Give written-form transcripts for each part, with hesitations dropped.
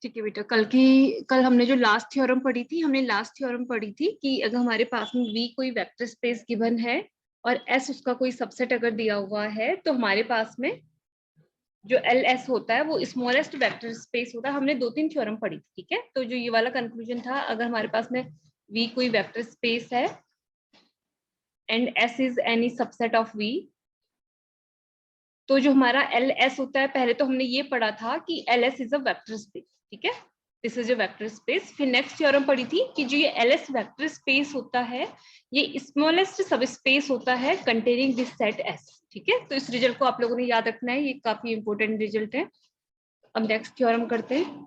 ठीक है बेटा, कल हमने जो लास्ट थ्योरम पढ़ी थी, कि अगर हमारे पास में V कोई वेक्टर स्पेस गिवन है और S उसका कोई सबसेट अगर दिया हुआ है, तो हमारे पास में जो LS होता है वो स्मॉलेस्ट वेक्टर स्पेस होता है। हमने 2-3 थ्योरम पढ़ी थी, ठीक है। तो जो ये वाला कंक्लूजन था, अगर हमारे पास में V कोई वेक्टर स्पेस है and S is any subset of V, तो जो हमारा LS होता है, पहले तो हमने ये पढ़ा था कि LS is a vector space, ठीक है, this is a vector space. फिर नेक्स्ट थ्योरम पढ़ी थी कि जो ये LS वेक्टर स्पेस होता है, ये स्मॉलेस्ट सब स्पेस होता है कंटेनिंग दिस सेट S, ठीक है। तो इस रिजल्ट को आप लोगों ने याद रखना है, ये काफी इंपॉर्टेंट रिजल्ट है। अब नेक्स्ट थ्योरम करते हैं।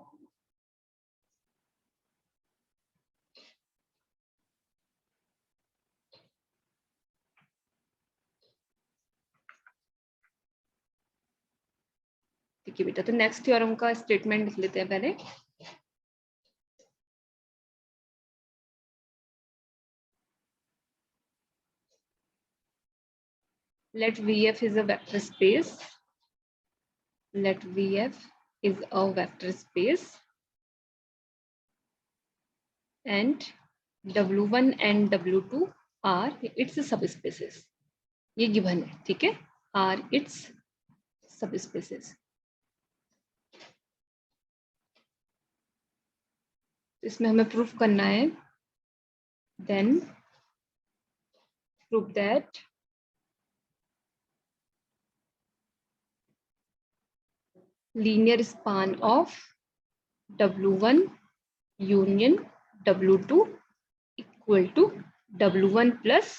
ठीक है बेटा, तो नेक्स्ट थ्योरम का स्टेटमेंट लिख लेते हैं पहले। Let VF is a vector space. Let VF is a vector space and W1 and W2 are its subspaces. ये गिवन है, ठीक है, are its subspaces. इसमें हमें प्रूफ करना है, then prove that linear span of W1 union W2 equal to W1 plus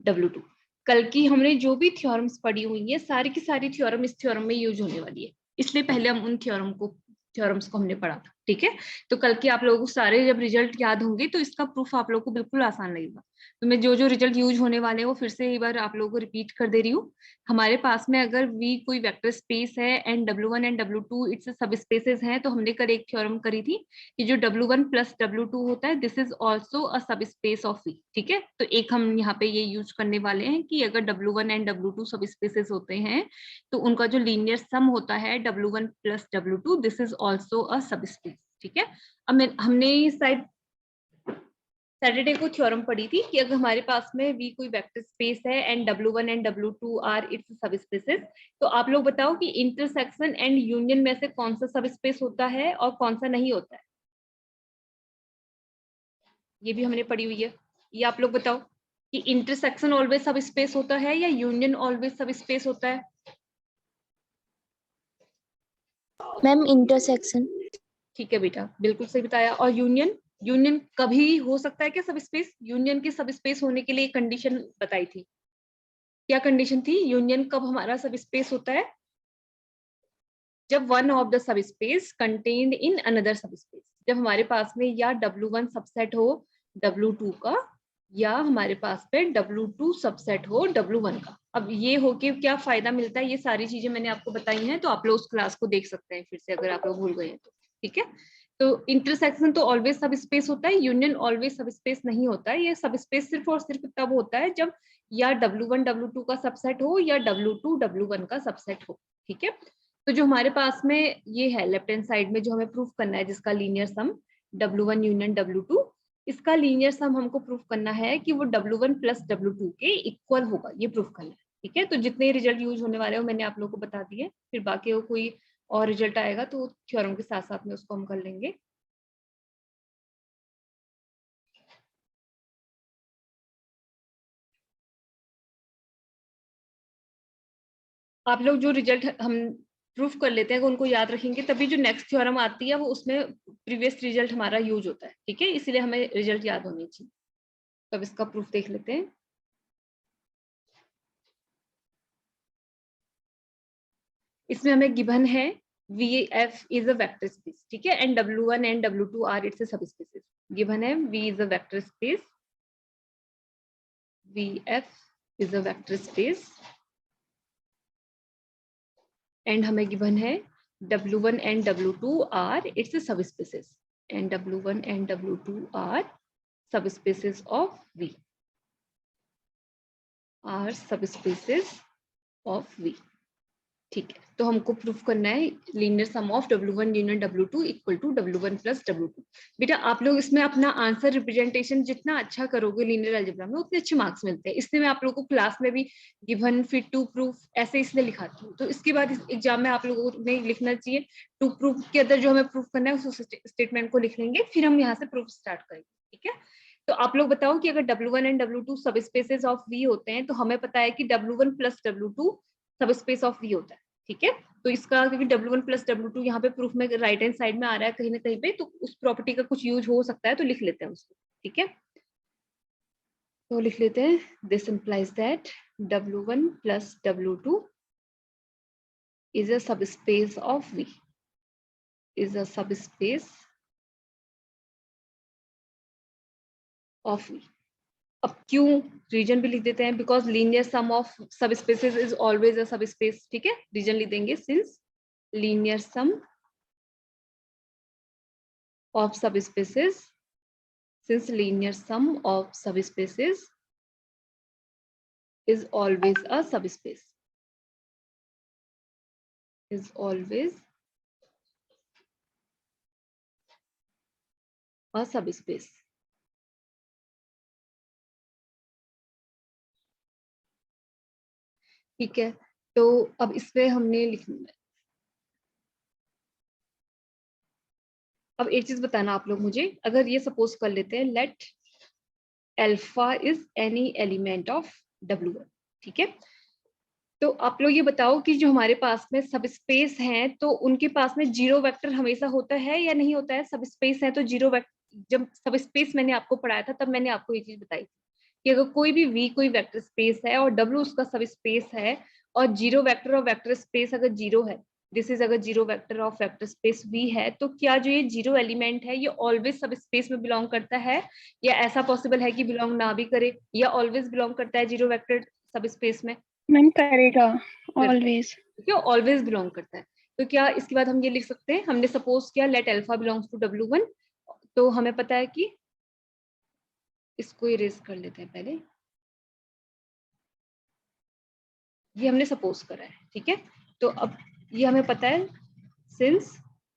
W2। कल की हमने जो भी थ्योरम्स पढ़ी हुई है, सारी की सारी थ्योरम इस थ्योरम में यूज होने वाली है, इसलिए पहले हम उन थ्योरम्स को हमने पढ़ा था, ठीक है। तो कल की आप लोगों को सारे जब रिजल्ट याद होंगे तो इसका प्रूफ आप लोगों को बिल्कुल आसान लगेगा। तो मैं जो जो रिजल्ट यूज होने वाले हैं वो फिर से एक बार आप लोगों को रिपीट कर दे रही हूँ। हमारे पास में अगर V कोई वेक्टर स्पेस है and W1 and W2 it's सब स्पेसेस हैं, तो हमने कल एक थ्योरम करी थी कि जो W1 प्लस W2 होता है, दिस इज ऑल्सो अ सब स्पेस ऑफ V, ठीक है। तो एक हम यहाँ पे ये यूज करने वाले हैं कि अगर W1 एंड W2 सब स्पेसेस होते हैं, तो उनका जो लीनियर सम होता है W1 plus W2, this is also a सब स्पेस, ठीक है। अब हमने शायद सैटरडे को थ्योरम पढ़ी थी कि अगर हमारे पास में V कोई वेक्टर स्पेस है and W1 and W2 are its subspaces, तो आप लोग बताओ कि इंटरसेक्शन एंड यूनियन में से कौन सा सब स्पेस होता है और कौन सा नहीं होता है। ये भी हमने पढ़ी हुई है। ये आप लोग बताओ कि इंटरसेक्शन ऑलवेज सब स्पेस होता है या यूनियन ऑलवेज सब स्पेस होता है। Ma'am intersection. ठीक है बेटा, बिल्कुल सही बताया। और यूनियन कभी हो सकता है क्या सब स्पेस? यूनियन के सब स्पेस होने के लिए कंडीशन बताई थी, क्या कंडीशन थी? यूनियन कब हमारा सब स्पेस होता है? जब one of the sub space contained in another सब स्पेस, जब हमारे पास में या W1 सबसेट हो W2 का, या हमारे पास पे W2 सबसेट हो W1 का। अब ये हो कि क्या फायदा मिलता है, ये सारी चीजें मैंने आपको बताई हैं, तो आप लोग उस क्लास को देख सकते हैं फिर से अगर आप लोग भूल गए हैं तो, ठीक है। तो इंटरसेक्शन तो ऑलवेज सब स्पेस होता है, यूनियन ऑलवेज सब स्पेस नहीं होता है। ये सब स्पेस सिर्फ और सिर्फ तब होता है जब या W1 W2 का सबसेट हो या W2 W1 का सबसेट हो, ठीक है। तो जो हमारे पास में ये है लेफ्ट हैंड साइड में जो हमें प्रूफ करना है, जिसका linear sum W1 union W2, इसका लीनियर सम हमको प्रूफ करना है कि वो W1 प्लस W2 के इक्वल होगा, ये प्रूफ करना है, ठीक है। तो जितने रिजल्ट यूज होने वाले हो मैंने आप लोगों को बता दिए, फिर बाकी कोई और रिजल्ट आएगा तो थ्योरम के साथ साथ में उसको हम कर लेंगे। आप लोग जो रिजल्ट हम प्रूफ कर लेते हैं अगर उनको याद रखेंगे, तभी जो नेक्स्ट थ्योरम आती है वो उसमें प्रीवियस रिजल्ट हमारा यूज होता है, ठीक है। इसलिए हमें रिजल्ट याद होनी चाहिए। तो अब इसका प्रूफ देख लेते हैं। इसमें हमें गिवन है VF is a vector space, ठीक है, and W1 and W2 are its subspaces. Given है V is a vector space, VF is a vector space, and हमें गिवन है W1 and W2 are its subspaces, and W1 and W2 are subspaces of V, are subspaces of V, ठीक है, तो हमको proof करना है linear sum of W1 union W2 equal to W1 plus W2। बेटा आप लोग इसमें अपना आंसर रिप्रेजेंटेशन जितना अच्छा करोगे लीनियर अलजेब्रा में उतने अच्छे मार्क्स मिलते हैं। इसलिए मैं आप लोगों को क्लास में भी गिवन फिर टू प्रूफ ऐसे इसलिए लिखाती हूँ। तो इसके बाद एग्जाम में आप लोगों ने लिखना चाहिए टू प्रूफ के अंदर जो हमें प्रूफ करना है उस स्टेटमेंट को लिख लेंगे, फिर हम यहाँ से प्रूफ स्टार्ट करेंगे। ठीक है, तो आप लोग बताओ कि अगर W1 एंड W2 सब स्पेसेस ऑफ V होते हैं तो हमें पता है कि W1 प्लस W2 सब स्पेस ऑफ V होता है। ठीक है, तो इसका क्योंकि W1 प्लस W2 यहाँ पे प्रूफ में राइट हैंड साइड में आ रहा है कहीं ना कहीं पे, तो उस प्रॉपर्टी का कुछ यूज हो सकता है, तो लिख लेते हैं उसको। ठीक है, तो लिख लेते हैं this implies that W1 plus W2 is a subspace of V, is a subspace of V। अब क्यों रीजन भी लिख देते हैं, बिकॉज लीनियर सम ऑफ सब स्पेसेस इज ऑलवेज अ सब स्पेस। ठीक है, रीजन लिख देंगे सिंस लीनियर सम ऑफ सब spaces, since linear sum of subspaces is always a subspace, is always a subspace। ठीक है, तो अब इसमें हमने लिखना है। अब एक चीज बताना आप लोग मुझे, अगर ये सपोज कर लेते हैं let alpha is any element of W1। ठीक है, तो आप लोग ये बताओ कि जो हमारे पास में सब स्पेस हैं तो उनके पास में जीरो वेक्टर हमेशा होता है या नहीं होता है। सब स्पेस है तो जीरो वेक्टर, जब सब स्पेस मैंने आपको पढ़ाया था तब मैंने आपको ये चीज बताई कि अगर कोई भी V कोई वेक्टर स्पेस है और W उसका सब स्पेस है और जीरो वेक्टर और वेक्टर स्पेस अगर जीरो है, दिस इज अगर zero vector of vector space V है, तो क्या जो ये जीरो एलिमेंट है ये ऑलवेज सब स्पेस में बिलोंग करता है, या ऐसा पॉसिबल है कि बिलोंग ना भी करे, या ऑलवेज बिलोंग करता है जीरो वेक्टर सब स्पेस में? मैम करेगा ऑलवेज। क्यों ऑलवेज बिलोंग करता है? तो क्या इसके बाद हम ये लिख सकते हैं, हमने सपोज किया let alpha belongs to W1, तो हमें पता है कि इसको इरेज कर लेते हैं पहले, ये हमने सपोज करा है। ठीक है, तो अब ये हमें पता है सिंस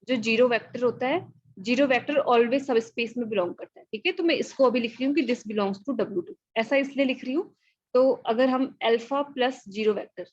जो जीरो वेक्टर होता है, जीरो वेक्टर ऑलवेज सब स्पेस में बिलोंग करता है। ठीक है, तो मैं इसको अभी लिख रही हूँ कि दिस बिलोंग्स टू W2, ऐसा इसलिए लिख रही हूँ। तो अगर हम अल्फा प्लस जीरो वेक्टर,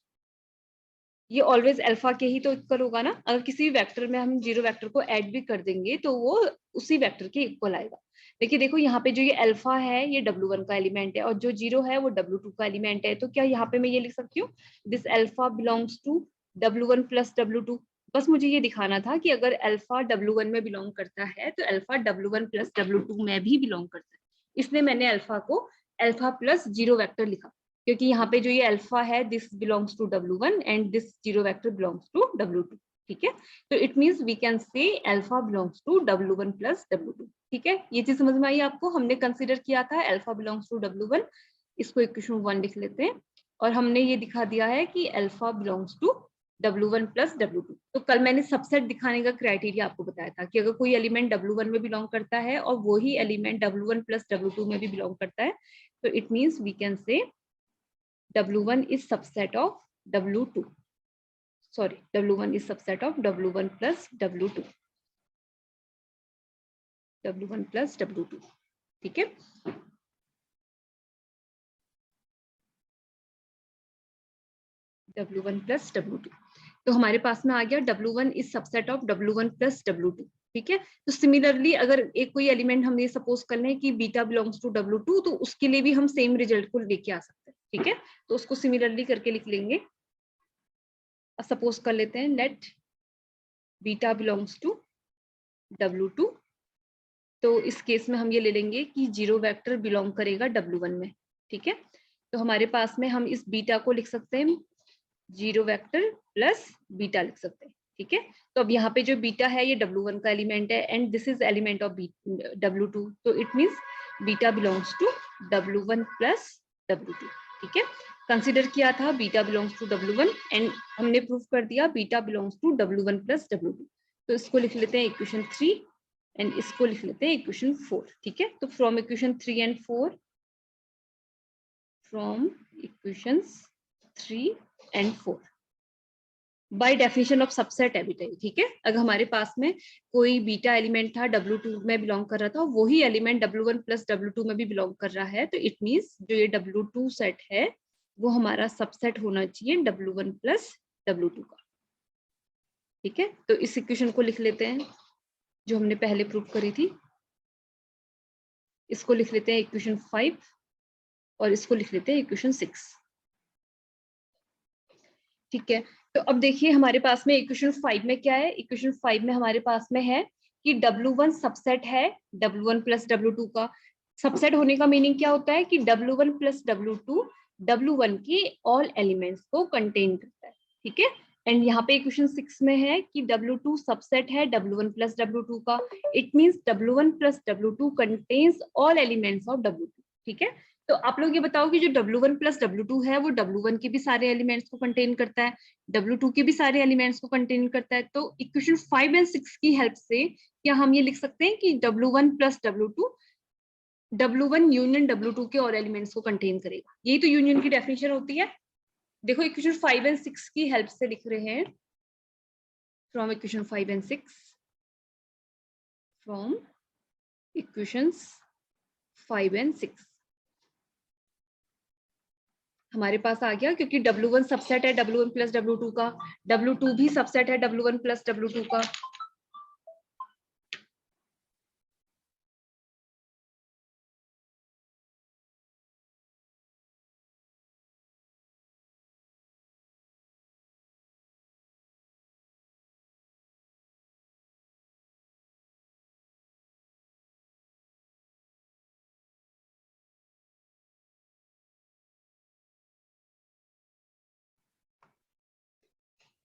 ये ऑलवेज अल्फा के ही तो इक्वल होगा ना, अगर किसी भी वेक्टर में हम जीरो वेक्टर को ऐड भी कर देंगे तो वो उसी वेक्टर के इक्वल आएगा। देखिए देखो यहाँ पे जो ये अल्फा है ये W1 का एलिमेंट है और जो जीरो है वो W2 का एलिमेंट है, तो क्या यहाँ पे मैं ये लिख सकती हूँ this alpha belongs to W1 plus W2। बस मुझे ये दिखाना था कि अगर अल्फा W1 में बिलोंग करता है तो अल्फा W1 प्लस W2 में भी बिलोंग करता है, इसलिए मैंने अल्फा को अल्फा प्लस जीरो वेक्टर लिखा, क्योंकि यहाँ पे जो ये अल्फा है this belongs to W1 and this zero vector belongs to W2। ठीक है, तो it means we can say alpha belongs to W1 plus W2। ठीक है, ये चीज समझ में आई आपको? हमने कंसीडर किया था अल्फा बिलोंग्स टू W1, इसको इक्वेशन 1 लिख लेते हैं, और हमने ये दिखा दिया है कि alpha belongs to W1 plus W2। तो कल मैंने सबसेट दिखाने का क्राइटेरिया आपको बताया था कि अगर कोई एलिमेंट W1 में बिलोंग करता है और वही एलिमेंट W1 प्लस W2 में भी बिलोंग करता है, तो इट मींस वी कैन से W1 is subset of W2. Sorry, W1 is subset of W1 plus W2. W1 plus W2. ठीक है, W1 plus W2। तो हमारे पास में आ गया W1 is subset of W1 plus W2। ठीक है, तो सिमिलरली अगर एक कोई एलिमेंट हम ये सपोज कर लें कि बीटा बिलोंग्स टू W2, तो उसके लिए भी हम सेम रिजल्ट को लेके आ सकते हैं। ठीक है, तो उसको सिमिलरली करके लिख लेंगे। सपोज कर लेते हैं late beta belongs to W2, तो इस केस में हम ये ले लेंगे कि जीरो वेक्टर बिलोंग करेगा W1 में। ठीक है, तो हमारे पास में हम इस बीटा को लिख सकते हैं जीरो वेक्टर प्लस बीटा लिख सकते हैं। ठीक है, तो अब यहाँ पे जो बीटा है ये W1 का एलिमेंट है and this is element of W2, तो it means beta belongs to W1 plus W2। ठीक है, कंसिडर किया था beta belongs to W1 and हमने प्रूफ कर दिया beta belongs to W1 plus W2। तो इसको लिख लेते हैं इक्वेशन 3 एंड इसको लिख लेते हैं इक्वेशन 4। ठीक है, तो from equation 3 and 4, from equations 3 and 4 by definition of subset है बेटा, ठीक है। अगर हमारे पास में कोई बीटा एलिमेंट था, W2 में बिलोंग कर रहा था, वही एलिमेंट W1 प्लस W2 में भी बिलोंग कर रहा है, तो इट मीन्स जो ये W2 सेट है वो हमारा सबसेट होना चाहिए W1 प्लस W2 का, ठीक है। तो इस इक्वेशन को लिख लेते हैं जो हमने पहले प्रूव करी थी, इसको लिख लेते हैं इक्वेशन 5 और इसको लिख लेते हैं इक्वेशन 6, ठीक है। तो अब देखिए हमारे पास में इक्वेशन 5 में क्या है, इक्वेशन 5 में हमारे पास में है कि W1 सबसेट है W1 प्लस W2 का। सबसेट होने का मीनिंग क्या होता है कि W1 प्लस W2 W1 के ऑल एलिमेंट्स को कंटेन करता है, ठीक है। एंड यहाँ पे इक्वेशन 6 में है कि W2 सबसेट है W1 प्लस W2 का। It means W1 plus W2 contains all elements of W2, ठीक है। तो आप लोग ये बताओ कि जो W1 प्लस W2 है वो W1 के भी सारे एलिमेंट्स को कंटेन करता है, W2 के भी सारे एलिमेंट्स को कंटेन करता है। तो इक्वेशन 5 एंड 6 की हेल्प से क्या हम ये लिख सकते हैं कि W1 plus W2 W1 union W2 के और एलिमेंट्स को कंटेन करेगा। यही तो यूनियन की डेफिनेशन होती है। देखो इक्वेशन 5 एंड 6 की हेल्प से लिख रहे हैं, from equation 5 and 6, from equations 5 and 6 हमारे पास आ गया, क्योंकि W1 सबसेट है W1 प्लस W2 का, W2 भी सबसेट है W1 प्लस W2 का।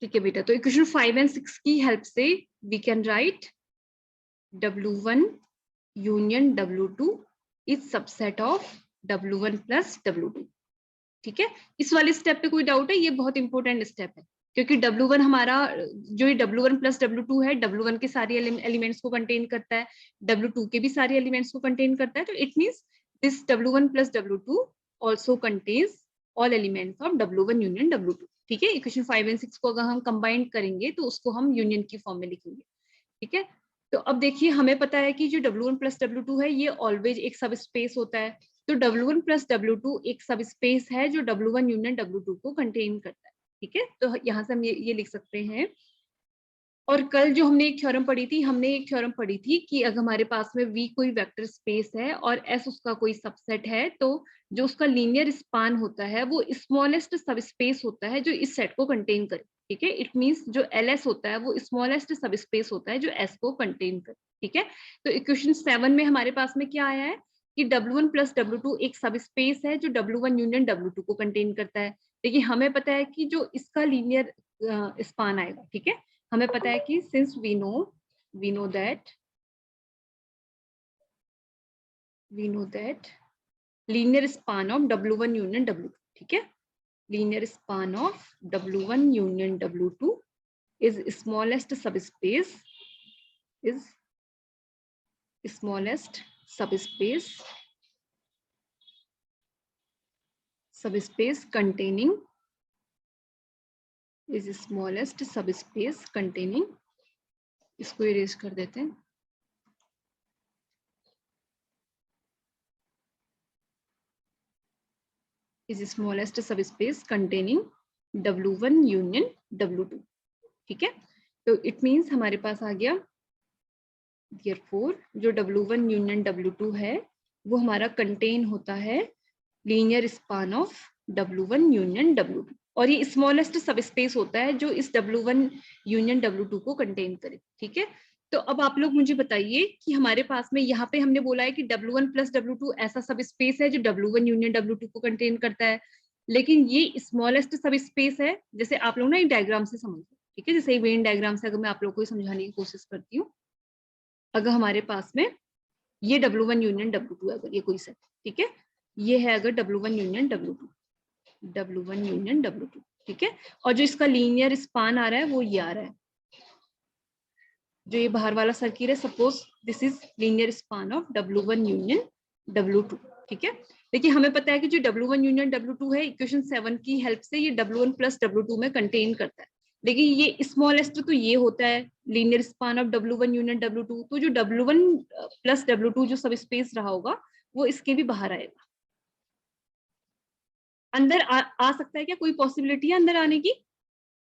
ठीक है बेटा, तो इक्वेशन 5 एंड 6 की हेल्प से we can write W1 union W2 is subset of W1 plus W2, ठीक है। इस वाले स्टेप पे कोई डाउट है? ये बहुत इंपॉर्टेंट स्टेप है, क्योंकि W1 हमारा जो ये W1 प्लस W2 है W1 के सारे एलिमेंट्स को कंटेन करता है, W2 के भी सारे एलिमेंट्स को कंटेन करता है। तो it means this W1 plus W2 also contains all elements of W1 union W2, ठीक है। इक्वेशन 5 एंड 6 को अगर हम कंबाइन करेंगे तो उसको हम यूनियन की फॉर्म में लिखेंगे, ठीक है। तो अब देखिए हमें पता है कि जो W1 प्लस W2 है ये ऑलवेज एक सब स्पेस होता है। तो W1 प्लस W2 एक सब स्पेस है जो W1 यूनियन W2 को कंटेन करता है, ठीक है। तो यहाँ से हम ये लिख सकते हैं। और कल जो हमने एक थ्योरम पढ़ी थी, हमने एक थ्योरम पढ़ी थी कि अगर हमारे पास में V कोई वेक्टर स्पेस है और S उसका कोई सबसेट है, तो जो उसका लीनियर स्पान होता है वो स्मॉलेस्ट सब स्पेस होता है जो इस सेट को कंटेन करे, ठीक है। इट मीन्स जो LS होता है वो स्मॉलेस्ट सब स्पेस होता है जो S को कंटेन करे, ठीक है। तो इक्वेशन 7 में हमारे पास में क्या आया है कि W1 प्लस W2 एक सब स्पेस है जो W1 यूनियन W2 को कंटेन करता है। देखिए हमें पता है कि जो इसका लीनियर स्पान आएगा, ठीक है। हमें पता है कि since we know that linear span of W1 union W2, ठीक है। Linear span of W1 union W2 is smallest subspace containing इसको इरेज कर देते हैं, is smallest subspace containing W1 union W2, ठीक है। तो इट मीन्स हमारे पास आ गया therefore जो W1 यूनियन W2 है वो हमारा कंटेन होता है linear span of W1 union W2, और ये स्मॉलेस्ट सबस्पेस होता है जो इस W1 यूनियन W2 को कंटेन करे, ठीक है। तो अब आप लोग मुझे बताइए कि हमारे पास में यहाँ पे हमने बोला है कि W1 प्लस W2 ऐसा सब स्पेस है जो W1 यूनियन W2 को कंटेन करता है, लेकिन ये स्मॉलेस्ट सब स्पेस है। जैसे आप लोग ना एक डायग्राम से समझो, ठीक है। जैसे एक वेन डायग्राम से अगर मैं आप लोग को समझाने की कोशिश करती हूँ, अगर हमारे पास में ये W1 यूनियन W2 है, अगर ये कोई सेट, ठीक है, ये है अगर W1 यूनियन W2, ठीक है। और जो इसका लीनियर स्पान आ रहा है वो ये आ रहा है, जो ये बाहर वाला सर्किल है, suppose this is linear span of W1 union W2, ठीक है। देखिए हमें पता है कि जो W1 यूनियन W2 है इक्वेशन 7 की हेल्प से ये W1 प्लस W2 में कंटेन करता है, लेकिन ये स्मॉलेस्ट तो ये होता है linear span of W1 union W2, तो जो W1 प्लस W2 जो सब स्पेस रहा होगा वो इसके भी बाहर आएगा। अंदर आ सकता है क्या, कोई पॉसिबिलिटी है अंदर आने की?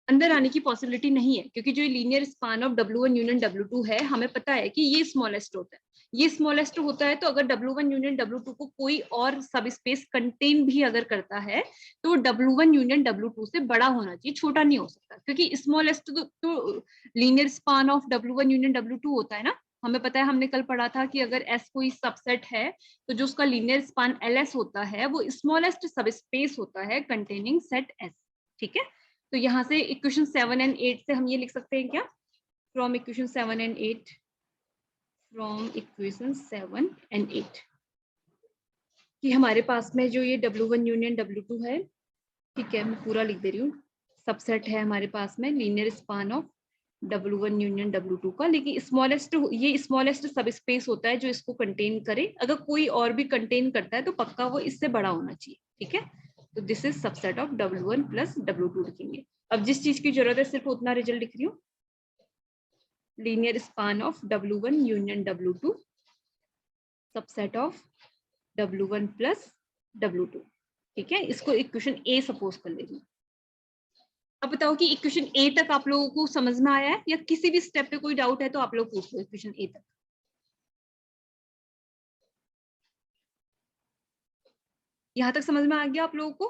अंदर आने की पॉसिबिलिटी नहीं है, क्योंकि जो linear span of W1 union W2 है, हमें पता है कि ये स्मॉलेस्ट होता है। ये स्मॉलेस्ट होता है, तो अगर W1 यूनियन W2 को कोई और सब स्पेस कंटेन भी अगर करता है तो W1 यूनियन W2 से बड़ा होना चाहिए, छोटा नहीं हो सकता, क्योंकि स्मॉलेस्ट तो linear span of W1 union W2 होता है ना। हमें पता है, हमने कल पढ़ा था कि अगर S कोई सबसेट है तो जो उसका लीनियर स्पान LS होता है वो स्मॉलेस्ट सब स्पेस होता है कंटेनिंग सेट S। ठीक है, तो यहाँ से इक्वेशन 7 एंड 8 से हम ये लिख सकते हैं क्या, from equation 7 and 8, from equation 7 and 8 कि हमारे पास में जो ये W1 यूनियन W2 है, ठीक है, मैं पूरा लिख दे रही हूँ, सबसेट है हमारे पास में linear span of W1 union W2 का, लेकिन स्मॉलेस्ट, ये स्मॉलेस्ट सब स्पेस होता है जो इसको कंटेन करे। अगर कोई और भी कंटेन करता है तो पक्का वो इससे बड़ा होना चाहिए। ठीक है, तो this is subset of W1 plus W2 लिखेंगे। अब जिस चीज की जरूरत है सिर्फ उतना रिजल्ट लिख रही हूँ, linear span of W1 union W2 subset of W1 plus W2। ठीक है, इसको इक्वेशन ए सपोज कर ले रही हूँ। अब बताओ कि इक्वेशन ए तक आप लोगों को समझ में आया है, या किसी भी स्टेप पे कोई डाउट है तो आप लोग पूछ लो इक्वेशन ए तक। यहां तक समझ में आ गया आप लोगों को?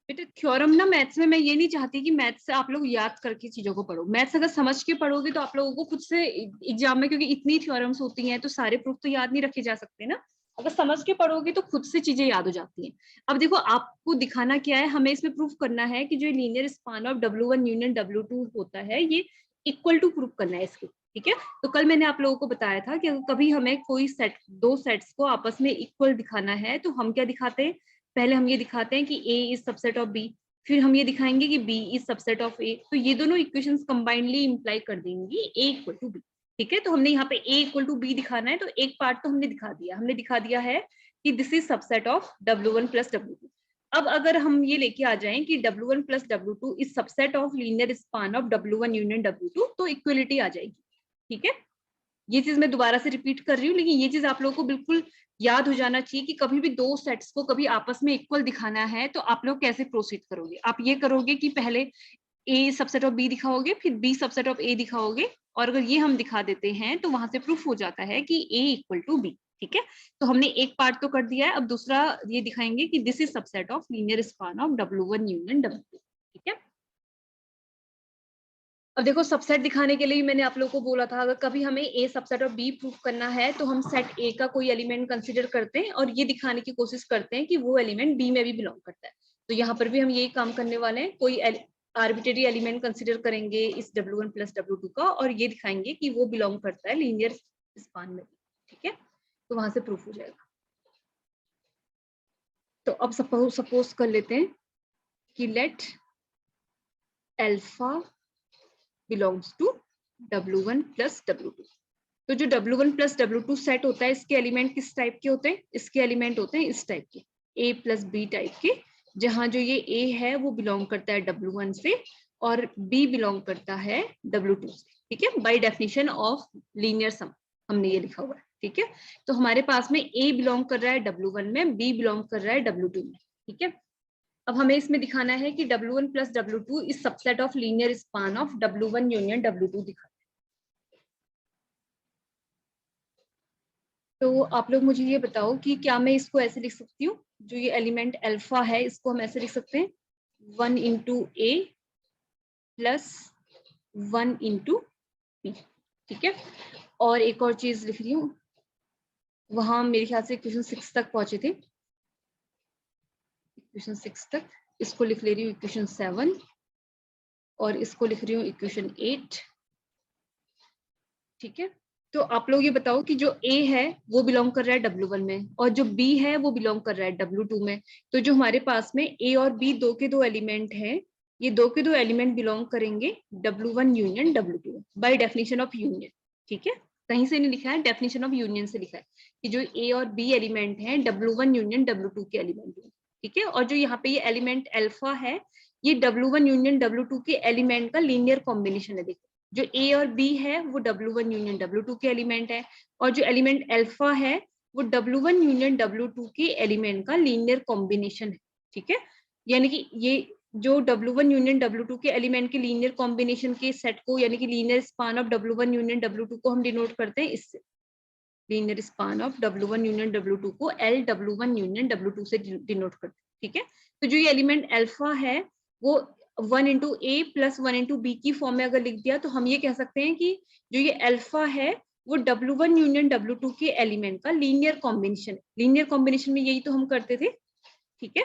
बेटा थ्योरम ना मैथ्स में मैं ये नहीं चाहती कि मैथ्स से आप लोग याद करके चीजों को पढ़ो। मैथ्स अगर समझ के पढ़ोगे तो आप लोगों को खुद से एग्जाम में, क्योंकि इतनी थ्योरम्स होती हैं तो सारे प्रूफ तो याद नहीं रखे जा सकते ना। अगर समझ के पढ़ोगे तो खुद से चीजें याद हो जाती हैं। अब देखो आपको दिखाना क्या है, हमें इसमें प्रूफ करना है कि जो linear span of W1 union W2 होता है ये इक्वल टू प्रूफ करना है इसके। ठीक है, तो कल मैंने आप लोगों को बताया था कि अगर कभी हमें कोई सेट, दो सेट्स को आपस में इक्वल दिखाना है तो हम क्या दिखाते हैं, पहले हम ये दिखाते हैं कि A is subset of B, फिर हम ये दिखाएंगे कि B is subset of A। तो ये दोनों इक्वेशंस कंबाइनली इंप्लाई कर देंगी A इक्वल टू B। ठीक है, तो हमने यहाँ पे A इक्वल टू B दिखाना है, तो एक पार्ट तो हमने दिखा दिया है कि this is subset of W1 plus W2। अब अगर हम ये लेके आ जाएं कि W1 plus W2 is subset of linear span of W1 union W2, तो इक्वलिटी आ जाएगी। ठीक है, ये चीज मैं दोबारा से रिपीट कर रही हूँ, लेकिन ये चीज आप लोगों को बिल्कुल याद हो जाना चाहिए कि कभी भी दो सेट्स को कभी आपस में इक्वल दिखाना है तो आप लोग कैसे प्रोसीड करोगे। आप ये करोगे कि पहले A सबसेट ऑफ B दिखाओगे, फिर B सबसेट ऑफ A दिखाओगे, और अगर ये हम दिखा देते हैं तो वहां से प्रूफ हो जाता है कि A इक्वल टू B। ठीक है, तो हमने एक पार्ट तो कर दिया है, अब दूसरा ये दिखाएंगे कि this is subset of linear span of W1 union W2। ठीक है, अब देखो सबसेट दिखाने के लिए मैंने आप लोगों को बोला था, अगर कभी हमें A subset of B proof करना है तो हम सेट A का कोई एलिमेंट कंसीडर करते हैं और ये दिखाने की कोशिश करते हैं कि वो एलिमेंट B में भी बिलोंग करता है। तो यहाँ पर भी हम यही काम करने वाले हैं, कोई आर्बिट्रेरी एलिमेंट कंसीडर करेंगे इस W1 प्लस W2 का और ये दिखाएंगे कि वो बिलोंग करता है लीनियर स्पान में। ठीक है, तो वहां से प्रूफ हो जाएगा। तो अब सपोज कर लेते हैं कि let alpha belongs to W1 plus W2। तो जो W1 plus W2 सेट होता है, इसके एलिमेंट किस टाइप के होते हैं, इसके एलिमेंट होते हैं इस टाइप के, A plus B टाइप के, जहां जो ये A है वो बिलोंग करता है W1 से और B बिलोंग करता है W2 से। ठीक है, बाय डेफिनेशन ऑफ लीनियर सम हमने ये लिखा हुआ है। ठीक है, तो हमारे पास में A बिलोंग कर रहा है W1 में, B बिलोंग कर रहा है W2 में। ठीक है, अब हमें इसमें दिखाना है कि W1 plus W2 is subset of linear span of W1 union W2 दिखा। तो आप लोग मुझे ये बताओ कि क्या मैं इसको ऐसे लिख सकती हूँ, जो ये एलिमेंट अल्फा है इसको हम ऐसे लिख सकते हैं 1 into A plus 1 into B। ठीक है, और एक और चीज लिख रही हूँ, वहां मेरे ख्याल से इक्वेशन 6 तक पहुंचे थे, इक्वेशन 6 तक, इसको लिख ले रही हूँ इक्वेशन 7 और इसको लिख रही हूँ इक्वेशन 8। ठीक है, तो आप लोग ये बताओ कि जो A है वो बिलोंग कर रहा है W1 में और जो B है वो बिलोंग कर रहा है W2 में। तो जो हमारे पास में A और B दो के दो एलिमेंट हैं, ये दो के दो एलिमेंट बिलोंग करेंगे W1 union W2 by definition of union. ठीक है, कहीं से नहीं लिखा है, डेफिनेशन ऑफ यूनियन से लिखा है कि जो ए और बी एलिमेंट हैं W1 यूनियन W2 के एलिमेंट हैं, ठीक है। और जो यहाँ पे ये एलिमेंट अल्फा है, ये W1 यूनियन W2 के एलिमेंट का लीनियर कॉम्बिनेशन है। देखो जो ए और बी है वो W1 यूनियन W2 के एलिमेंट है, और जो एलिमेंट अल्फा है वो W1 यूनियन W2 के एलिमेंट का लीनियर कॉम्बिनेशन है, ठीक है। यानी कि ये जो W1 यूनियन W2 के एलिमेंट के लीनियर कॉम्बिनेशन के सेट को, यानी कि linear span of W1 union W2 को हम डिनोट करते हैं इससे। Linear span of W1 union W2 को LW1 यूनियन W2 से डिनोट करते हैं, ठीक है। तो जो ये एलिमेंट अल्फा है वो 1 इंटू ए प्लस 1 इंटू बी की फॉर्म में अगर लिख दिया तो हम ये कह सकते हैं कि जो ये अल्फा है वो W1 यूनियन W2 के एलिमेंट का लीनियर कॉम्बिनेशन है। लीनियर कॉम्बिनेशन में यही तो हम करते थे, ठीक है।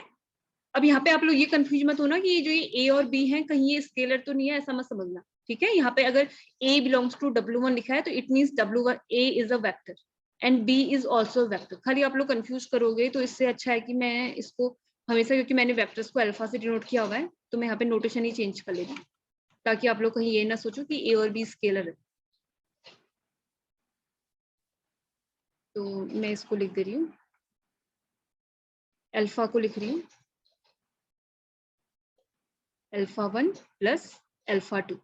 अब यहाँ पे आप लोग ये कंफ्यूज मत होना कि ये जो ये ए और बी है कहीं ये स्केलर तो नहीं है, ऐसा मत समझना, ठीक है। यहाँ पे अगर ए बिलोंग्स टू W1 लिखा है तो it means W1 A is a vector and B is also vector. खाली आप लोग कंफ्यूज करोगे, तो इससे अच्छा है कि मैं इसको हमेशा, क्योंकि मैंने वेक्टर्स को अल्फा से डिनोट किया हुआ है, तो मैं यहाँ पे नोटेशन ही चेंज कर लेती हूँ ताकि आप लोग कहीं ये ना सोचो कि ए और बी स्केलर है। तो मैं इसको लिख दे रही हूँ, अल्फा को लिख रही हूँ alpha1 plus alpha2,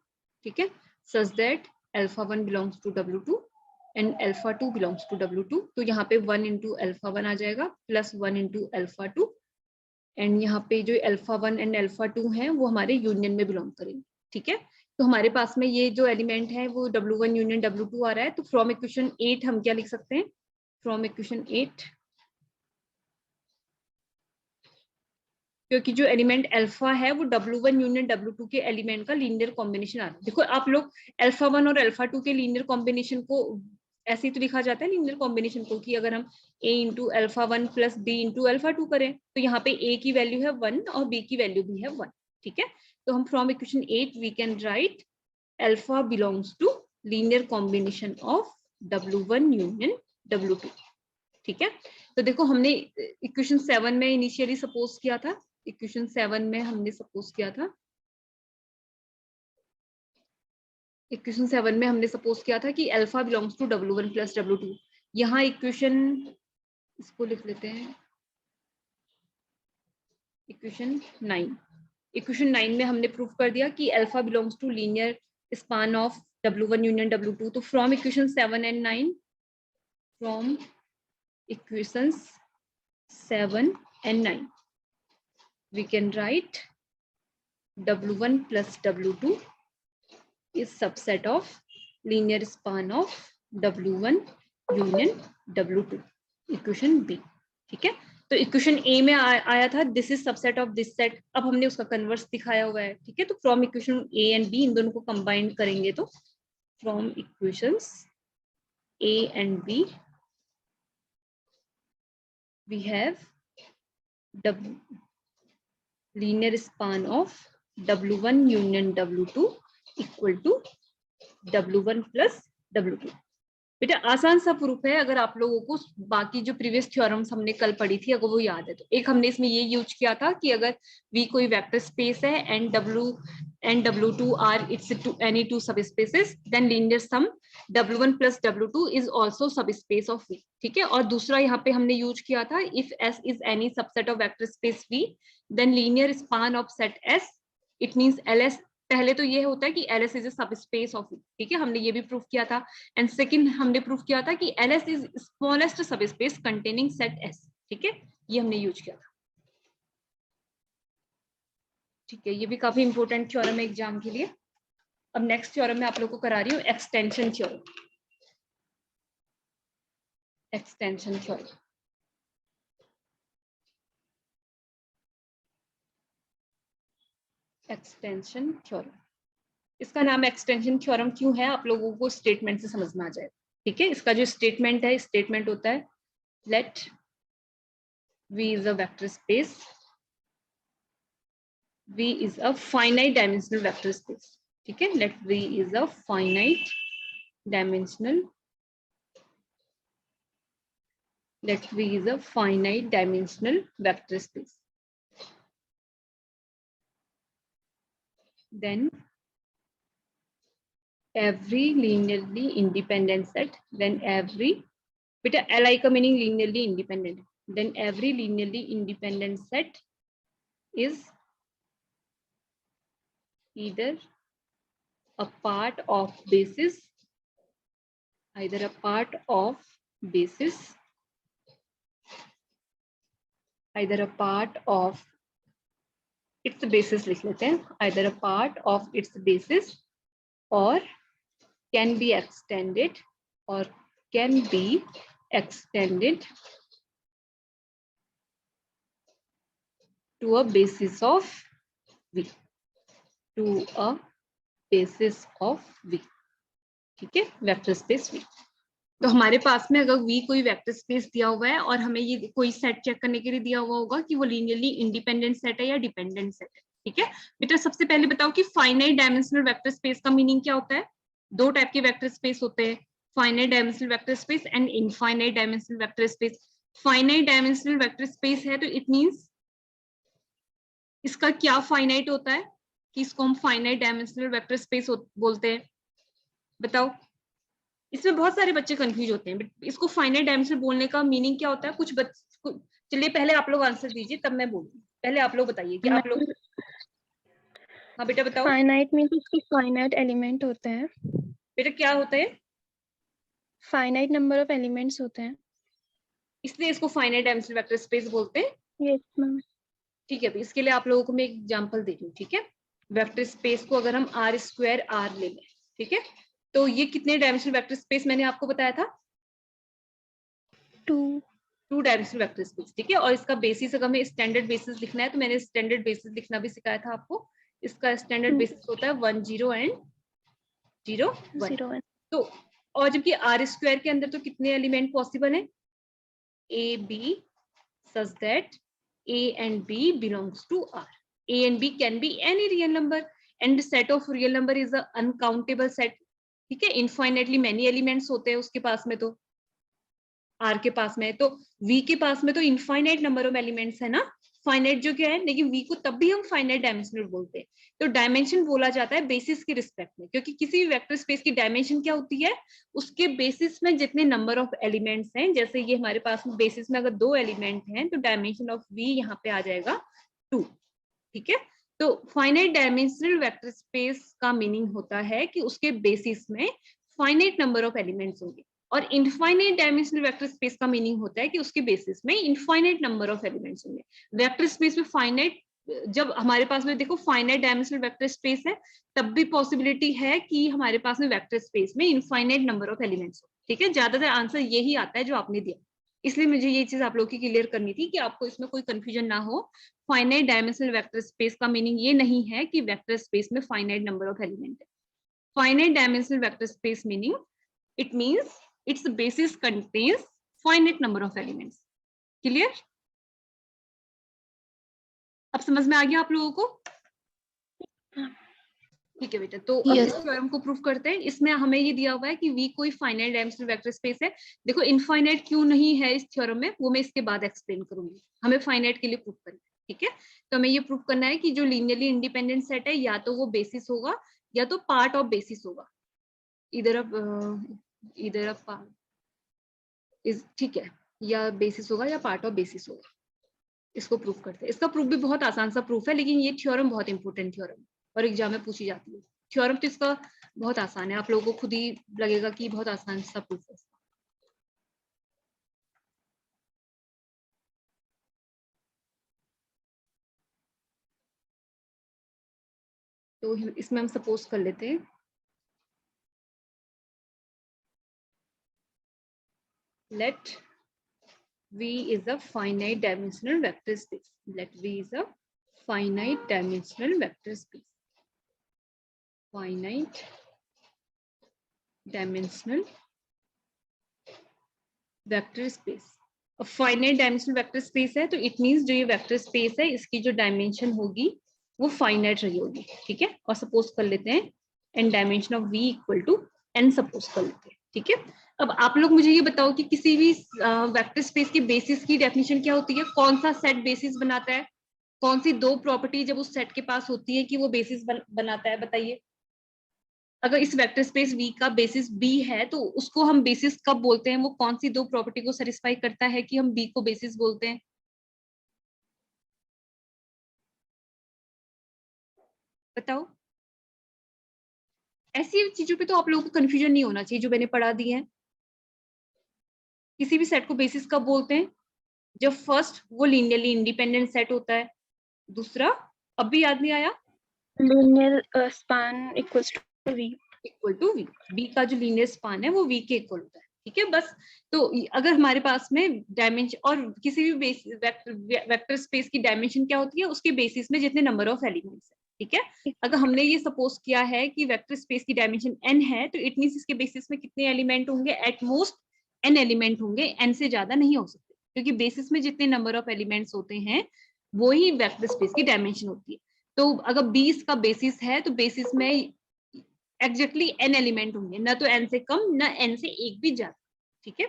ठीक है, such that alpha1 belongs to W2 and alpha2 belongs to W2। तो यहाँ पे 1 into alpha1 आ जाएगा प्लस 1 into alpha2, एंड यहाँ पे जो alpha1 and alpha2 हैं वो हमारे यूनियन में बिलोंग करेंगे, ठीक है। तो हमारे पास में ये जो एलिमेंट है वो W1 यूनियन W2 आ रहा है। तो फ्रॉम इक्वेशन 8 हम क्या लिख सकते हैं, फ्रॉम इक्वेशन 8, क्योंकि जो एलिमेंट अल्फा है वो W1 यूनियन W2 के एलिमेंट का लीनियर कॉम्बिनेशन आ रहा है। देखो आप लोग alpha1 और alpha2 के लीनियर कॉम्बिनेशन को ऐसे ही तो लिखा जाता है लीनियर कॉम्बिनेशन को, कि अगर हम a into alpha1 plus b into alpha2 करें तो यहाँ पे a की वैल्यू है 1 और b की वैल्यू भी है 1, ठीक है। तो हम from equation 8 we can write alpha belongs to linear combination of W1 union W2, ठीक है। तो देखो हमने इक्वेशन 7 में इनिशियली सपोज किया था, इक्वेशन 7 में हमने सपोज किया था, इक्वेशन 7 में हमने सपोज किया था कि alpha belongs to W1 plus W2। यहाँ इक्वेशन, इसको लिख लेते हैं इक्वेशन 9। इक्वेशन 9 में हमने प्रूफ कर दिया कि alpha belongs to linear span of W1 union W2। तो from equation 7 and 9, from equations 7 and 9 we can write W1 plus W2 is subset of linear span of W1 union W2, equation B, ठीक है। तो equation A में आया था this is subset of this set, अब हमने उसका converse दिखाया हुआ है, ठीक है। तो from equation A and B, इन दोनों को कंबाइन करेंगे तो from equations A and B we have linear span of W1 union W2 equal to W1 plus W2। बेटा आसान सा प्रूफ है, अगर आप लोगों को बाकी जो प्रीवियस थ्योरम्स हमने कल पढ़ी थी अगर वो याद है तो। एक हमने इसमें ये यूज किया था कि अगर V कोई वेक्टर स्पेस है and W2 are its any two subspaces, then linear sum W1 plus W2 is also subspace of V, ठीक है। और दूसरा यहाँ पे हमने यूज किया था if S is any subset of vector space V then linear span of set S it means LS। पहले तो ये होता है कि LS इज अ सब स्पेस ऑफ V, ठीक है, हमने ये भी प्रूफ किया था। एंड सेकंड हमने प्रूफ किया था कि LS इज स्मॉलेस्ट सब स्पेस कंटेनिंग सेट S, ठीक है, ये हमने यूज किया था, ठीक है। ये भी काफी इंपॉर्टेंट थ्योरम है एग्जाम के लिए। अब नेक्स्ट थ्योरम में आप लोग को करा रही हूँ extension theorem, extension theorem. Extension theorem, इसका नाम एक्सटेंशन थ्योरम क्यों है आप लोगों को स्टेटमेंट से समझ में आ जाएगा, ठीक है। इसका जो स्टेटमेंट है, स्टेटमेंट होता है let V is a vector space, V is a finite dimensional vector space, ठीक है। Let V is a finite dimensional, let V is a finite dimensional vector space, then every linearly independent set, then every, beta li का meaning linearly independent, then every linearly independent set is either a part of basis, either a part of basis, either a part of its basis लिख लेते हैं, either a part of its basis or can be extended or can be extended to a basis of V, to a basis of V, ठीक है, vector space V। तो हमारे पास में अगर V कोई वेक्टर स्पेस दिया हुआ है और हमें ये कोई सेट चेक करने के लिए दिया हुआ होगा कि वो लीनियरली इंडिपेंडेंट सेट है या डिपेंडेंट सेट है, ठीक है बेटा। सबसे पहले बताओ कि फाइनाइट डायमेंशनल वेक्टर स्पेस का मीनिंग क्या होता है। दो टाइप के वेक्टर स्पेस होते हैं, finite dimensional vector space and infinite dimensional vector space. Finite dimensional vector space है तो इट मींस इसका क्या फाइनाइट होता है कि इसको हम फाइनाइट डायमेंशनल वेक्टर स्पेस बोलते हैं। बताओ, इसमें बहुत सारे बच्चे कंफ्यूज होते हैं, इसको फाइनाइट डायमेंशनल बोलने का मीनिंग क्या होता है। कुछ चलिए पहले आप लोग आंसर दीजिए तब मैं बोलूँ। पहले आप लोग बताइए कि आप लोग, हाँ बेटा बताओ। फाइनाइट मींस उसके फाइनाइट एलिमेंट होते हैं। बेटा क्या होता है? फाइनाइट नंबर ऑफ एलिमेंट्स होते हैं, इसलिए इसको फाइनाइट डायमेंशनल वेक्टर स्पेस बोलते हैं। Yes ma'am. ठीक है, इसके लिए आप लोगों को मैं एक एग्जांपल दे रही हूँ, ठीक है। वेक्टर स्पेस को अगर हम आर स्क्वायर आर ले लें, ठीक है, तो ये कितने डायमेंशनल वेक्टर स्पेस मैंने आपको बताया था? टू डायमेंशनल वेक्टर स्पेस, ठीक है। और इसका बेसिस अगर हमें स्टैंडर्ड बेसिस लिखना है तो मैंने स्टैंडर्ड बेसिस लिखना भी सिखाया था आपको। इसका स्टैंडर्ड बेसिस होता है 1 0 एंड 0 1। तो और जबकि आर स्क्वायर के अंदर तो कितने एलिमेंट पॉसिबल है? A B such that A and B belongs to R. A and B can be any real number and the set of real number is a uncountable set, ठीक है। infinitely many elements होते हैं उसके पास में, तो R के पास में, तो V के पास में तो इनफाइनाइट नंबर ऑफ एलिमेंट्स है ना, फाइनाइट जो क्या है, लेकिन V को तब भी हम फाइनाइट डायमेंशनल बोलते हैं। तो डायमेंशन बोला जाता है बेसिस के रिस्पेक्ट में, क्योंकि किसी भी वेक्टर स्पेस की डायमेंशन क्या होती है, उसके बेसिस में जितने नंबर ऑफ एलिमेंट्स हैं। जैसे ये हमारे पास में बेसिस में अगर 2 एलिमेंट हैं तो डायमेंशन ऑफ V यहाँ पे आ जाएगा 2, ठीक है। तो फाइनाइट डायमेंशनल वेक्टर स्पेस का मीनिंग होता है कि उसके बेसिस में फाइनाइट नंबर ऑफ एलिमेंट्स होंगे, और इनफाइनाइट डायमेंशनल वेक्टर स्पेस का मीनिंग होता है कि उसके बेसिस में इनफाइनाइट नंबर ऑफ एलिमेंट्स होंगे। वेक्टर स्पेस में फाइनाइट, जब हमारे पास में देखो फाइनाइट डायमेंशनल वेक्टर स्पेस है तब भी पॉसिबिलिटी है कि हमारे पास में वेक्टर स्पेस में इनफाइनाइट नंबर ऑफ एलिमेंट्स हो, ठीक है। ज्यादातर आंसर यही आता है जो आपने दिया, इसलिए मुझे ये चीज आप लोग की क्लियर करनी थी कि आपको इसमें कोई कंफ्यूजन ना हो। फाइनाइट डायमेंशनल वेक्टर स्पेस का मीनिंग ये नहीं है कि वेक्टर स्पेस में फाइनाइट नंबर ऑफ एलिमेंट है। Finite dimensional vector space meaning it means its basis contains finite number of elements. Clear? अब समझ में आ गया आप लोगों को? ठीक है बेटा, तो अब इस थ्योरम को प्रूफ करते हैं। इसमें हमें ये दिया हुआ है कि V कोई फाइनाइट डायमेंशनल वेक्टर स्पेस है। देखो इनफाइनाइट क्यों नहीं है इस थ्योरम में, वो मैं इसके बाद एक्सप्लेन करूंगी। हमें फाइनाइट के लिए प्रूफ करना है, ठीक है। तो हमें ये प्रूफ करना है कि जो लीनियरली इंडिपेंडेंट सेट है या तो वो बेसिस होगा या तो पार्ट ऑफ बेसिस होगा, इधर पार्ट इज, ठीक है, या बेसिस होगा या पार्ट ऑफ बेसिस होगा। इसको प्रूफ करते हैं। इसका प्रूफ भी बहुत आसान सा प्रूफ है, लेकिन ये थ्योरम बहुत इंपॉर्टेंट थ्योरम है और एग्जाम में पूछी जाती है। थ्योरम तो इसका बहुत आसान है, आप लोगों को खुद ही लगेगा कि बहुत आसान सा प्रूफ है। तो इसमें हम सपोज कर लेते हैं let V is a finite dimensional vector space. Let V is a finite dimensional vector space. Finite dimensional vector space. अब फाइनाइट डायमेंशनल वेक्टर स्पेस है तो इट मींस जो ये वेक्टर स्पेस है इसकी जो डायमेंशन होगी वो फाइनाइट रही होगी, ठीक है। और सपोज कर लेते हैं N dimension of V equal to n suppose कर लेते हैं, ठीक है। अब आप लोग मुझे ये बताओ कि किसी भी वेक्टर स्पेस की बेसिस की डेफिनेशन क्या होती है, कौन सा सेट बेसिस बनाता है, कौन सी दो प्रॉपर्टी जब उस सेट के पास होती है कि वो बेसिस बनाता है, बताइए। अगर इस वेक्टर स्पेस V का बेसिस B है तो उसको हम बेसिस कब बोलते हैं, वो कौन सी दो प्रॉपर्टी को सेटिस्फाई करता है कि हम B को बेसिस बोलते हैं? बताओ। ऐसी चीजों पे तो आप लोगों को कंफ्यूजन नहीं होना चाहिए जो मैंने पढ़ा दी है। किसी भी सेट को बेसिस कब बोलते हैं? जब फर्स्ट वो लीनियरली इंडिपेंडेंट सेट होता है, दूसरा अब भी याद नहीं आया, linear span equals to V. Equal to V. B का जो लीनियर स्पान है वो वी के इक्वल होता है, ठीक है बस। तो अगर हमारे पास में डायमेंशन और किसी भी वेक्टर स्पेस की डायमेंशन क्या होती है, उसके बेसिस में जितने नंबर ऑफ एलिमेंट्स है, ठीक है। अगर हमने ये सपोज किया है कि वेक्टर स्पेस की डायमेंशन n है, तो इट मींस इसके बेसिस में कितने एलिमेंट होंगे, एट मोस्ट n एलिमेंट होंगे, n से ज्यादा नहीं हो सकते, क्योंकि बेसिस में जितने नंबर ऑफ एलिमेंट्स होते हैं वो ही वेक्टर स्पेस की डायमेंशन होती है। तो अगर 20 का बेसिस है तो बेसिस में एग्जैक्टली n एलिमेंट होंगे, ना तो n से कम ना n से एक भी ज्यादा, ठीक है।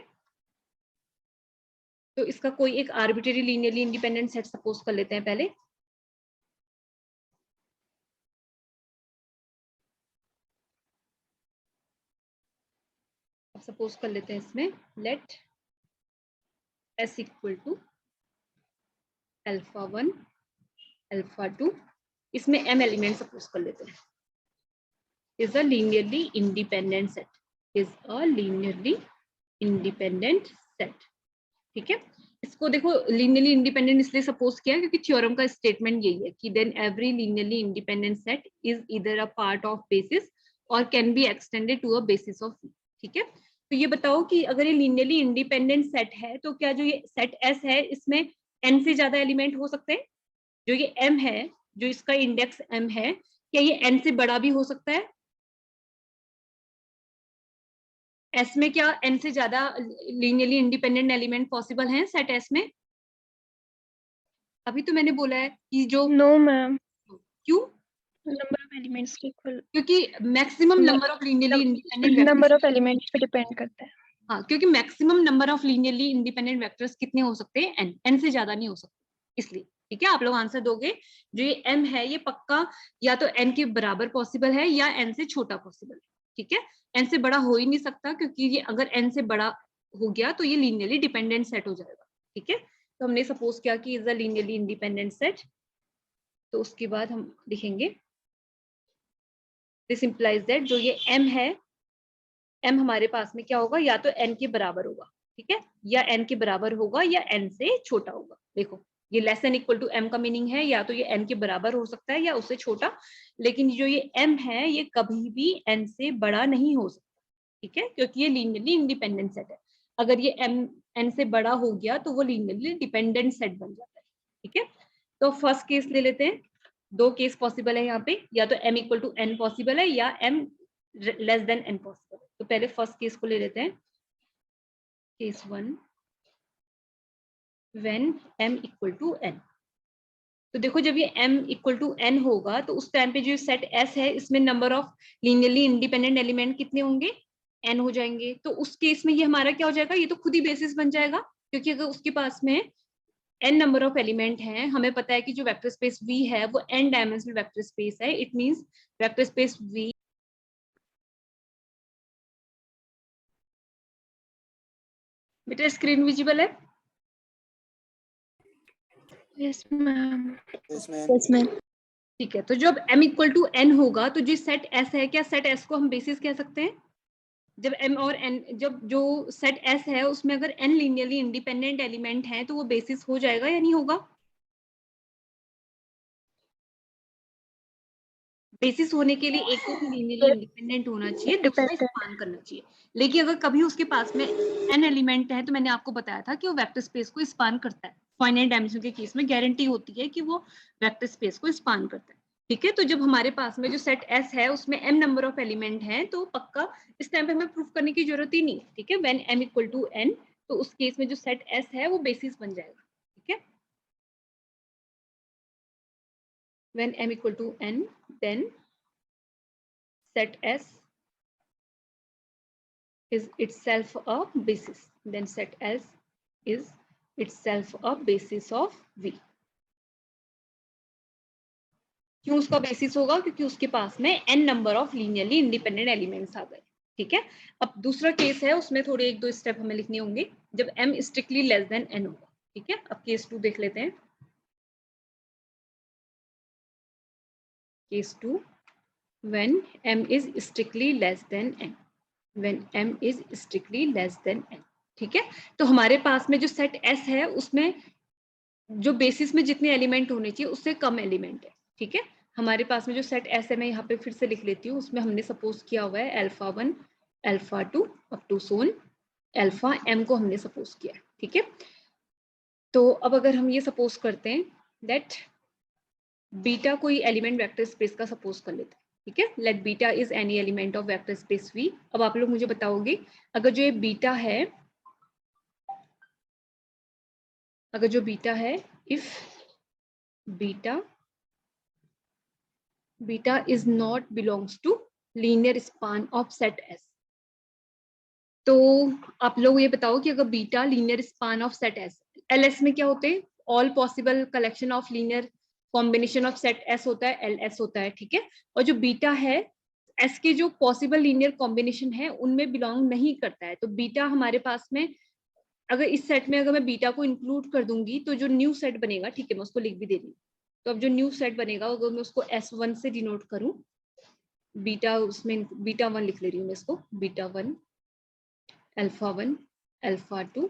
तो इसका कोई एक arbitrary linearly independent set suppose कर लेते हैं पहले। अब सपोज कर लेते हैं इसमें लेट s इक्वल टू α1 α2, इसमें m एलिमेंट सपोज कर लेते हैं, is a linearly independent set, is a linearly independent set, ठीक है। इसको देखो लीनियरली इंडिपेंडेंट इसलिए सपोज किया क्योंकि थ्योरम का स्टेटमेंट यही है कि then every linearly independent set is either a part of basis और can be extended to a basis of V, ठीक है। तो ये बताओ कि अगर ये लीनियरली इंडिपेंडेंट सेट है तो क्या जो ये सेट S है इसमें n से ज्यादा एलिमेंट हो सकते हैं? जो ये m है, जो इसका इंडेक्स m है, क्या ये n से बड़ा भी हो सकता है? S में क्या n से ज्यादा लीनियरली इंडिपेंडेंट एलिमेंट पॉसिबल हैं सेट S में? अभी तो मैंने बोला है कि जो नो मैम, क्यों? नंबर ऑफ एलिमेंट्स इक्वल, क्योंकि maximum number of linearly independent number vectors, of elements पे डिपेंड करता है। हाँ क्योंकि maximum number of linearly independent vectors कितने हो सकते हैं? n, n से ज्यादा नहीं हो सकते, इसलिए ठीक है। आप लोग आंसर दोगे जो ये m है ये पक्का या तो n के बराबर पॉसिबल है या n से छोटा पॉसिबल है, ठीक है। n से बड़ा हो ही नहीं सकता क्योंकि ये अगर n से बड़ा हो गया तो ये लीनियरली डिपेंडेंट सेट हो जाएगा, ठीक है। तो हमने सपोज किया कि is a linearly independent set, तो उसके बाद हम लिखेंगे दिस इंप्लाइज दैट जो ये m है, m हमारे पास में क्या होगा, या तो n के बराबर होगा, ठीक है, या n के बराबर होगा या n से छोटा होगा। देखो ये less than equal to m का मीनिंग है या तो ये n के बराबर हो सकता है या उससे छोटा, लेकिन जो ये m है ये कभी भी n से बड़ा नहीं हो सकता, ठीक है, क्योंकि ये लीनियरली इंडिपेंडेंट सेट है। अगर ये m n से बड़ा हो गया तो वो लीनियरली डिपेंडेंट सेट बन जाता है, ठीक है। तो फर्स्ट केस ले लेते हैं, दो केस पॉसिबल है यहाँ पे, या तो m equal to n possible है या m less than n possible है। तो पहले फर्स्ट केस को ले लेते हैं, case 1 when m equal to n। तो देखो जब ये m इक्वल टू n होगा तो उस टाइम पे जो सेट S है इसमें number of linearly independent element कितने होंगे, n हो जाएंगे। तो उस केस में ये हमारा क्या हो जाएगा, ये तो खुद ही बेसिस बन जाएगा, क्योंकि अगर उसके पास में n नंबर ऑफ एलिमेंट हैं, हमें पता है कि जो वेक्टर स्पेस V है वो n डायमेंशनल वेक्टर स्पेस है, it means vector space V। बेटा स्क्रीन विजिबल है? Yes ma'am. Yes ma'am. ठीक है, तो जब m इक्वल टू n होगा तो जो सेट S है, क्या सेट S को हम बेसिस कह सकते हैं? जब m और n, जब जो सेट S है उसमें अगर n लीनियरली इंडिपेंडेंट एलिमेंट है तो वो बेसिस हो जाएगा या नहीं होगा? बेसिस होने के लिए एक तो लीनियरली इंडिपेंडेंट होना चाहिए, दूसरा स्पान करना चाहिए। लेकिन अगर कभी उसके पास में n एलिमेंट है तो मैंने आपको बताया था कि वो वेक्टर स्पेस को स्पान करता है। फाइनाइट डायमेंशन के केस में गारंटी होती है कि वो वेक्टर स्पेस को स्पान करता है, ठीक है। तो जब हमारे पास में जो सेट S है उसमें m नंबर ऑफ एलिमेंट है तो पक्का इस टाइम पे हमें प्रूफ करने की जरूरत ही नहीं है, ठीक है। When m equal to n, तो उस केस में जो सेट S है वो बेसिस बन जाएगा, ठीक है। When m equal to n, then set S is itself a basis, then set S is itself a basis of V. क्यों उसका बेसिस होगा? क्योंकि उसके पास में n number of linearly independent elements आ गए। ठीक है, अब दूसरा केस है, उसमें थोड़े 1-2 स्टेप हमें लिखने होंगे जब m strictly less than n होगा। ठीक है, अब केस 2 देख लेते हैं। Case 2, when m is strictly less than n, when m is strictly less than n। ठीक है, तो हमारे पास में जो सेट S है उसमें जो बेसिस में जितने एलिमेंट होने चाहिए उससे कम एलिमेंट है। ठीक है, हमारे पास में जो सेट S है, मैं यहाँ पे फिर से लिख लेती हूँ, उसमें हमने सपोज किया हुआ है alpha 1 alpha 2 up to Son alpha m को हमने सपोज किया है। ठीक है, तो अब अगर हम ये सपोज करते हैं दैट बीटा कोई एलिमेंट वेक्टर स्पेस का सपोज कर लेते हैं। ठीक है, let beta is any element of vector space V। अब आप लोग मुझे बताओगे अगर जो ये बीटा है, अगर जो बीटा है, if beta is not belongs to linear span of set S, तो आप लोग ये बताओ कि अगर beta linear span of set S, LS में क्या होते हैं? All possible collection of linear combination of set S होता है, LS होता है। ठीक है, और जो बीटा है S के जो पॉसिबल लीनियर कॉम्बिनेशन है उनमें बिलोंग नहीं करता है। तो बीटा हमारे पास में, अगर इस सेट में अगर मैं बीटा को इंक्लूड कर दूंगी तो जो न्यू सेट बनेगा, ठीक है मैं उसको लिख भी दे रही हूँ, तो अब जो न्यू सेट बनेगा अगर मैं उसको S1 से डिनोट करूं, बीटा उसमें बीटा 1 लिख ले रही हूँ मैं इसको, beta 1 alpha 1 alpha 2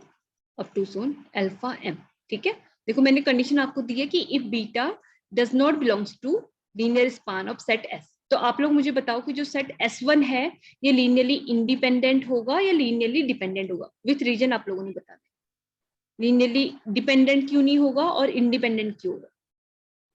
up to Son alpha m। ठीक है, देखो मैंने कंडीशन आपको दी है कि if beta does not belongs to linear span of set S, तो आप लोग मुझे बताओ कि जो सेट S1 है ये लीनियरली इंडिपेंडेंट होगा या लीनियरली डिपेंडेंट होगा? विथ रीजन आप लोगों ने बता दिया। लीनियरली डिपेंडेंट क्यों नहीं होगा और इंडिपेंडेंट क्यों होगा?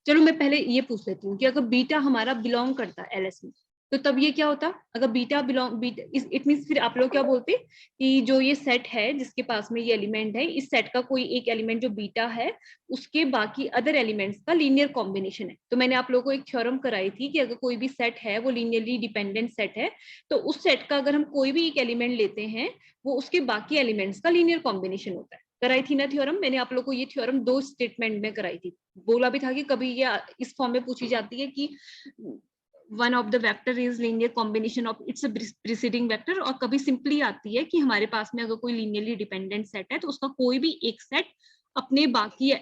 चलो मैं पहले ये पूछ लेती हूँ कि अगर बीटा हमारा बिलोंग करता है LS में, तो तब ये क्या होता? अगर beta belong, beta it means फिर आप लोग क्या बोलते कि जो ये सेट है जिसके पास में ये एलिमेंट है, इस सेट का कोई एक एलिमेंट जो बीटा है उसके बाकी अदर एलिमेंट्स का लीनियर कॉम्बिनेशन है। तो मैंने आप लोगों को एक थ्योरम कराई थी कि अगर कोई भी सेट है वो लीनियरली डिपेंडेंट सेट है, तो उस सेट का अगर हम कोई भी एक एलिमेंट लेते हैं वो उसके बाकी एलिमेंट्स का लीनियर कॉम्बिनेशन होता है। कराई थी ना थ्योरम? मैंने आप लोग को ये थ्योरम 2 स्टेटमेंट में कराई थी। बोला भी था कि कभी ये इस फॉर्म में पूछी जाती है कि one of the vector is linear combination of its preceding vector, और कभी सिंपली आती है कि हमारे पास में अगर कोई लीनियरली डिपेंडेंट सेट है तो उसका कोई भी एक सेट अपने बाकी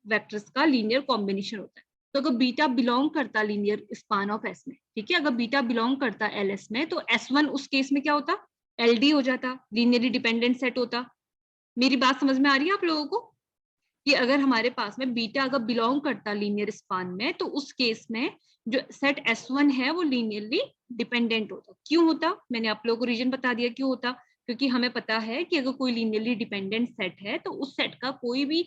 वेक्टर्स का लीनियर कॉम्बिनेशन होता है। तो अगर बीटा बिलोंग करता लीनियर स्पान ऑफ S में, ठीक है, अगर बीटा बिलोंग करता LS में, तो S1 उस केस में क्या होता? LD हो जाता, लीनियरली डिपेंडेंट सेट होता। मेरी बात समझ में आ रही है आप लोगों को कि अगर हमारे पास में बीटा अगर बिलोंग करता लीनियर स्पान में, तो उस केस में जो सेट S1 है वो लीनियरली डिपेंडेंट होता। क्यों होता? मैंने आप लोगों को रीजन बता दिया क्यों होता, क्योंकि हमें पता है कि अगर कोई लीनियरली डिपेंडेंट सेट है तो उस सेट का कोई भी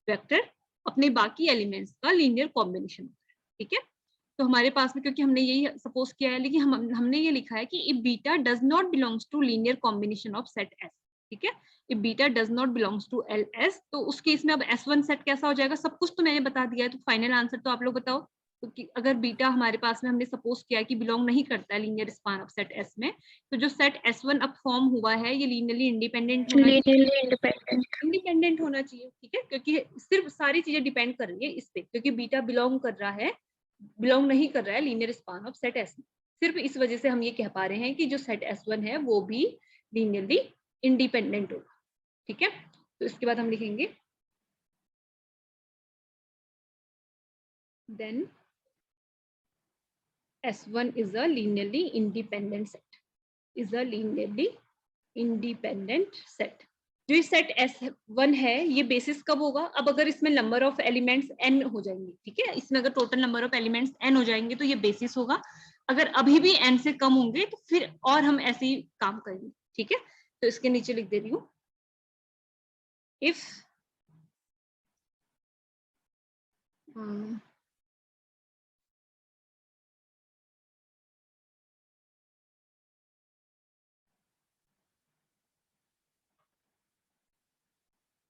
वेक्टर अपने बाकी एलिमेंट्स का लीनियर कॉम्बिनेशन होता है। ठीक है, तो हमारे पास में, क्योंकि हमने यही सपोज किया है, लेकिन हमने ये लिखा है कि if beta does not belongs to linear combination of set S, ठीक है, if beta does not belongs to LS, तो उस केस में अब S1 सेट कैसा हो जाएगा? सब कुछ तो मैंने बता दिया है, तो फाइनल आंसर तो आप लोग बताओ। तो अगर बीटा हमारे पास में हमने सपोज किया कि बिलोंग नहीं करता है linear span of set S में, तो जो सेट S1 अब फॉर्म हुआ है ये लीनियरली इंडिपेंडेंट होना चाहिए, लीनियरली इंडिपेंडेंट। इंडिपेंडेंट होना चाहिए। ठीक है, क्योंकि सिर्फ सारी चीजें डिपेंड कर रही है इस पे, क्योंकि बीटा बिलोंग कर रहा है, बिलोंग नहीं कर रहा है linear span of set S में। सिर्फ इस वजह से हम ये कह पा रहे हैं कि जो सेट S1 है वो भी लीनियरली इंडिपेंडेंट होगा। ठीक है, तो इसके बाद हम लिखेंगे then S1 is a linearly independent set, is a linearly independent set। जो ये सेट S1 है ये बेसिस कब होगा? अब अगर इसमें नंबर ऑफ एलिमेंट्स n हो जाएंगे, ठीक है, इसमें अगर total number of elements n हो जाएंगे तो ये बेसिस होगा। अगर अभी भी n से कम होंगे तो फिर और हम ऐसे ही काम करेंगे। ठीक है, तो इसके नीचे लिख दे रही हूँ, इफ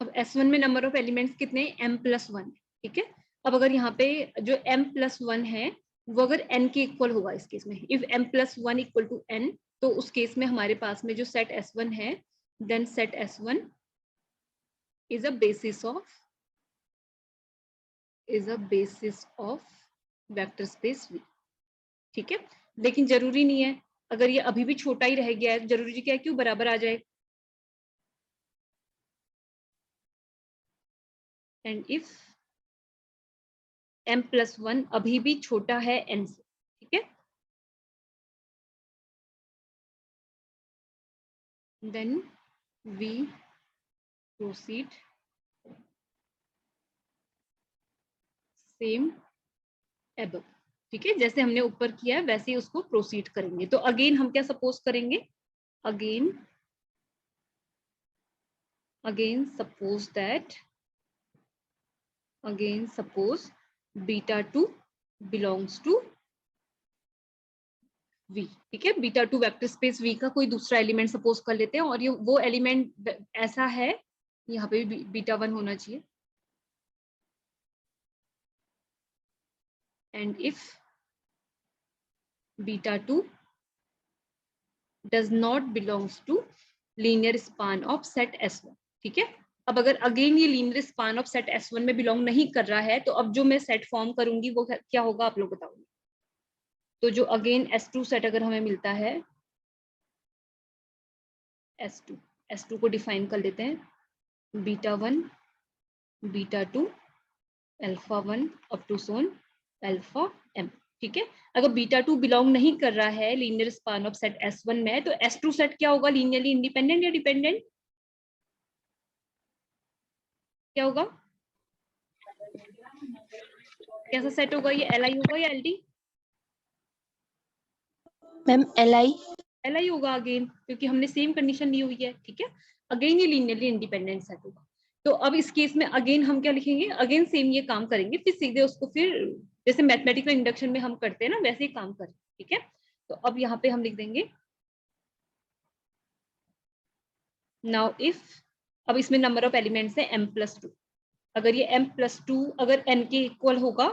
अब S1 में नंबर ऑफ एलिमेंट्स कितने? m+1। ठीक है, अब अगर यहाँ पे जो m+1 है वो अगर n के इक्वल होगा इस केस में, if m+1 equal to n, तो उस केस में हमारे पास में जो सेट S1 है, then set S1 is a basis of vector space V, ठीक है। लेकिन जरूरी नहीं है, अगर ये अभी भी छोटा ही रह गया है, जरूरी क्या है क्यों बराबर आ जाए। एंड इफ m+1 अभी भी छोटा है n से, ठीक है, then we proceed same above, ठीक है, जैसे हमने ऊपर किया है वैसे ही उसको प्रोसीड करेंगे। तो अगेन हम क्या सपोज करेंगे, again suppose that, again suppose β2 belongs to V, ठीक है। β2 वेक्टर स्पेस V का कोई दूसरा एलिमेंट सपोज कर लेते हैं, और ये वो एलिमेंट ऐसा है, यहाँ पे भी β1 होना चाहिए। And if β2 does not belongs to linear span of set S1, ठीक है। अब अगर अगेन ये linear span of set S1 में बिलोंग नहीं कर रहा है, तो अब जो मैं सेट फॉर्म करूंगी वो क्या होगा आप लोग बताओगे। तो जो अगेन S2 सेट अगर हमें मिलता है, S2 को डिफाइन कर लेते हैं, β1 β2 α1 up to Son alpha m, ठीक है। अगर β2 बिलोंग नहीं कर रहा है linear span of set S1 में, तो S2 सेट क्या होगा, लीनियरली इंडिपेंडेंट या डिपेंडेंट, क्या होगा, कैसा सेट होगा ये, Li होगा या Ld, मैम Li होगा अगेन, क्योंकि हमने सेम कंडीशन ली हुई है, ठीक है। अगेन ये लीनियरली इंडिपेंडेंट सेट होगा। तो अब इस केस में अगेन हम क्या लिखेंगे, अगेन सेम ये काम करेंगे, फिर सीधे उसको फिर जैसे मैथमेटिकल इंडक्शन में हम करते हैं ना वैसे ही काम करें, ठीक है। तो अब यहाँ पे हम लिख देंगे नाउ इफ, अब इसमें नंबर ऑफ एलिमेंट्स है m+2, अगर ये m+2 अगर n के इक्वल होगा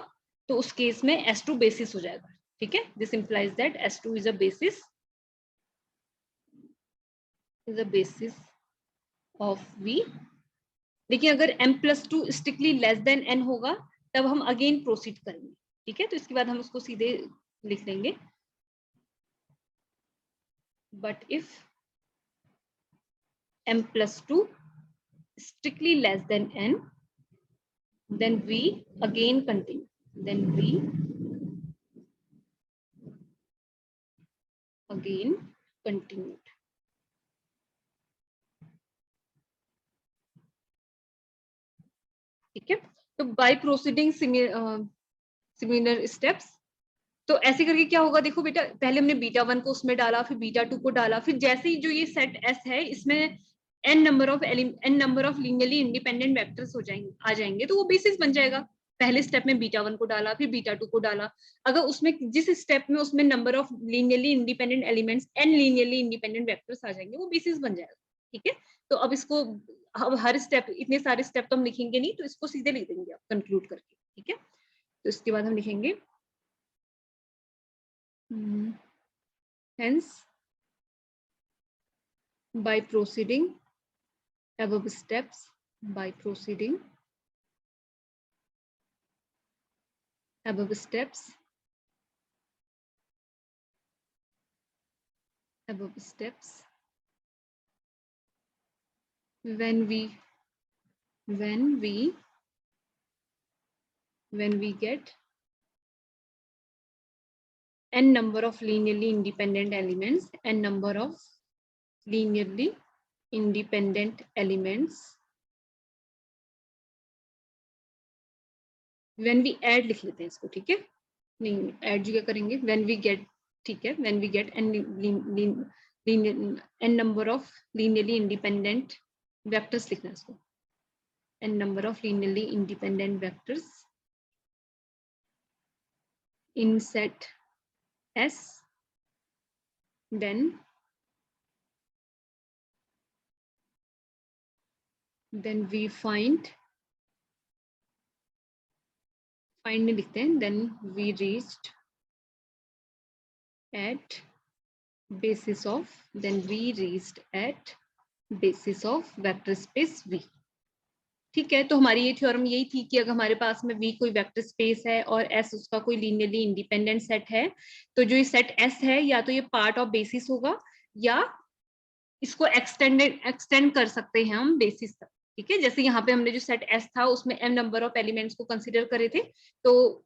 तो उस केस में S2 बेसिस हो जाएगा, ठीक है। This implies that S2 is a basis of V। लेकिन अगर m+2 strictly less than n होगा तब हम अगेन प्रोसीड करेंगे, ठीक है। तो इसके बाद हम उसको सीधे लिख देंगे, but if m+2 strictly less than n, then we again continue, then we again continued, ठीक है। तो बाय प्रोसीडिंग सिमिलर स्टेप्स, तो ऐसे करके क्या होगा, देखो बेटा, पहले हमने β1 को उसमें डाला, फिर β2 को डाला, फिर जैसे ही जो ये सेट S है इसमें n number of linearly independent vectors हो जाएंगे, आ जाएंगे, तो वो बेसिस बन जाएगा। पहले स्टेप में β1 को डाला, फिर β2 को डाला, अगर उसमें जिस स्टेप में उसमें number of linearly independent elements n linearly independent vectors आ जाएंगे, वो बेसिस बन जाएगा, ठीक है। तो अब इसको अब हर स्टेप, इतने सारे स्टेप तो हम लिखेंगे नहीं, तो इसको सीधे लिख देंगे कंक्लूड करके, ठीक है। तो इसके बाद हम लिखेंगे hence by proceeding above steps, by proceeding above steps, when we get n number of linearly independent elements, n number of linearly independent elements, when we add लिख लेते हैं इसको, ठीक है, नहीं add जो क्या करेंगे, when we get, ठीक है, when we get n number of linearly independent vectors लिखना है इसको, n number of linearly independent vectors in set S, then we find में लिखते हैं, then we reached at basis of, vector space V, ठीक है, तो हमारी ये थ्योरम यही थी कि अगर हमारे पास में V कोई वेक्टर स्पेस है और S उसका कोई लीनियरली इंडिपेंडेंट सेट है, तो जो ये सेट S है या तो ये पार्ट ऑफ बेसिस होगा या इसको एक्सटेंड कर सकते हैं हम बेसिस तक। ठीक है, जैसे यहाँ पे हमने जो सेट S था उसमें m नंबर ऑफ एलिमेंट्स को कंसिडर करे थे, तो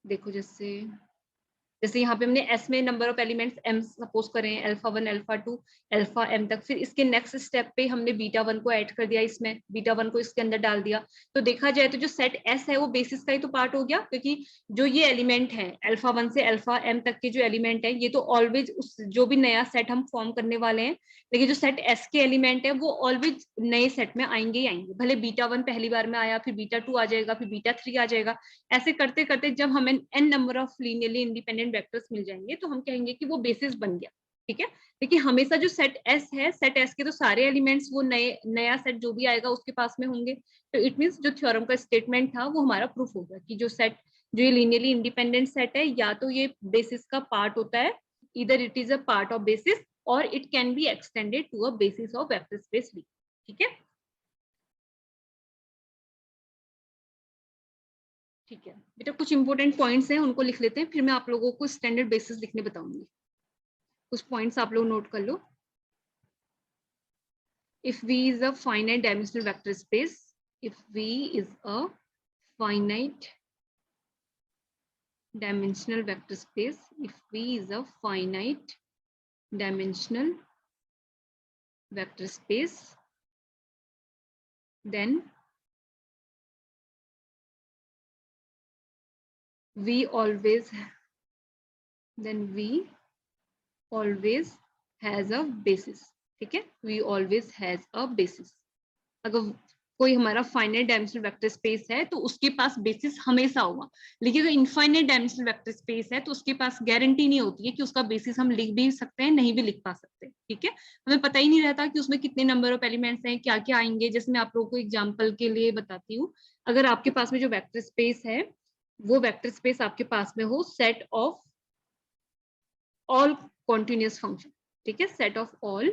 देखो जैसे यहाँ पे हमने S में number of elements m suppose करें अल्फा 1 अल्फा 2 अल्फा m तक, फिर इसके नेक्स्ट स्टेप पे हमने बीटा 1 को ऐड कर दिया, इसमें बीटा 1 को इसके अंदर डाल दिया, तो देखा जाए तो जो सेट S है वो बेसिस का ही तो पार्ट हो गया, क्योंकि जो ये एलिमेंट है अल्फा 1 से अल्फा m तक के जो एलिमेंट है ये तो ऑलवेज उस जो भी नया सेट हम फॉर्म करने वाले हैं, लेकिन जो सेट S के एलिमेंट है वो ऑलवेज नए सेट में आएंगे ही आएंगे, भले बीटा 1 पहली बार में आया, फिर बीटा 2 आ जाएगा, फिर बीटा 3 आ जाएगा, ऐसे करते करते जब हमें n number of linearly independent vectors मिल जाएंगे तो हम कहेंगे कि वो बेसिस बन गया। ठीक है, लेकिन हमेशा जो सेट S है, सेट S के तो सारे एलिमेंट्स वो नया सेट जो भी आएगा उसके पास में होंगे, तो इट मींस जो थ्योरम का स्टेटमेंट था वो हमारा प्रूफ हो गया कि जो ये लीनियरली इंडिपेंडेंट सेट है या तो ये बेसिस का पार्ट होता है, इधर it is a part of basis और it can be extended to a basis of vector space V। ठीक है, ठीक है बेटा, कुछ इंपॉर्टेंट पॉइंट्स हैं उनको लिख लेते हैं, फिर मैं आप लोगों को स्टैंडर्ड बेसिस लिखने बताऊंगी। कुछ पॉइंट्स आप लोग नोट कर लो। If V is a finite dimensional vector space, if V is a finite dimensional vector space, if V is a finite dimensional vector space, then V always has a basis। ठीक है, V always has a basis। अगर कोई हमारा finite dimensional vector space है तो उसके पास basis हमेशा होगा, लेकिन अगर इनफाइनाइट डायमेंशनल वेक्टर स्पेस है तो उसके पास गारंटी नहीं होती है कि उसका बेसिस हम लिख भी सकते हैं, नहीं भी लिख पा सकते। ठीक है, हमें पता ही नहीं रहता कि उसमें कितने नंबर ऑफ एलिमेंट्स हैं, क्या क्या आएंगे। जैसे मैं आप लोगों को एग्जाम्पल के लिए बताती हूँ, अगर आपके पास में जो वेक्टर स्पेस है वो वेक्टर स्पेस आपके पास में हो set of all continuous function. ठीक है, set of all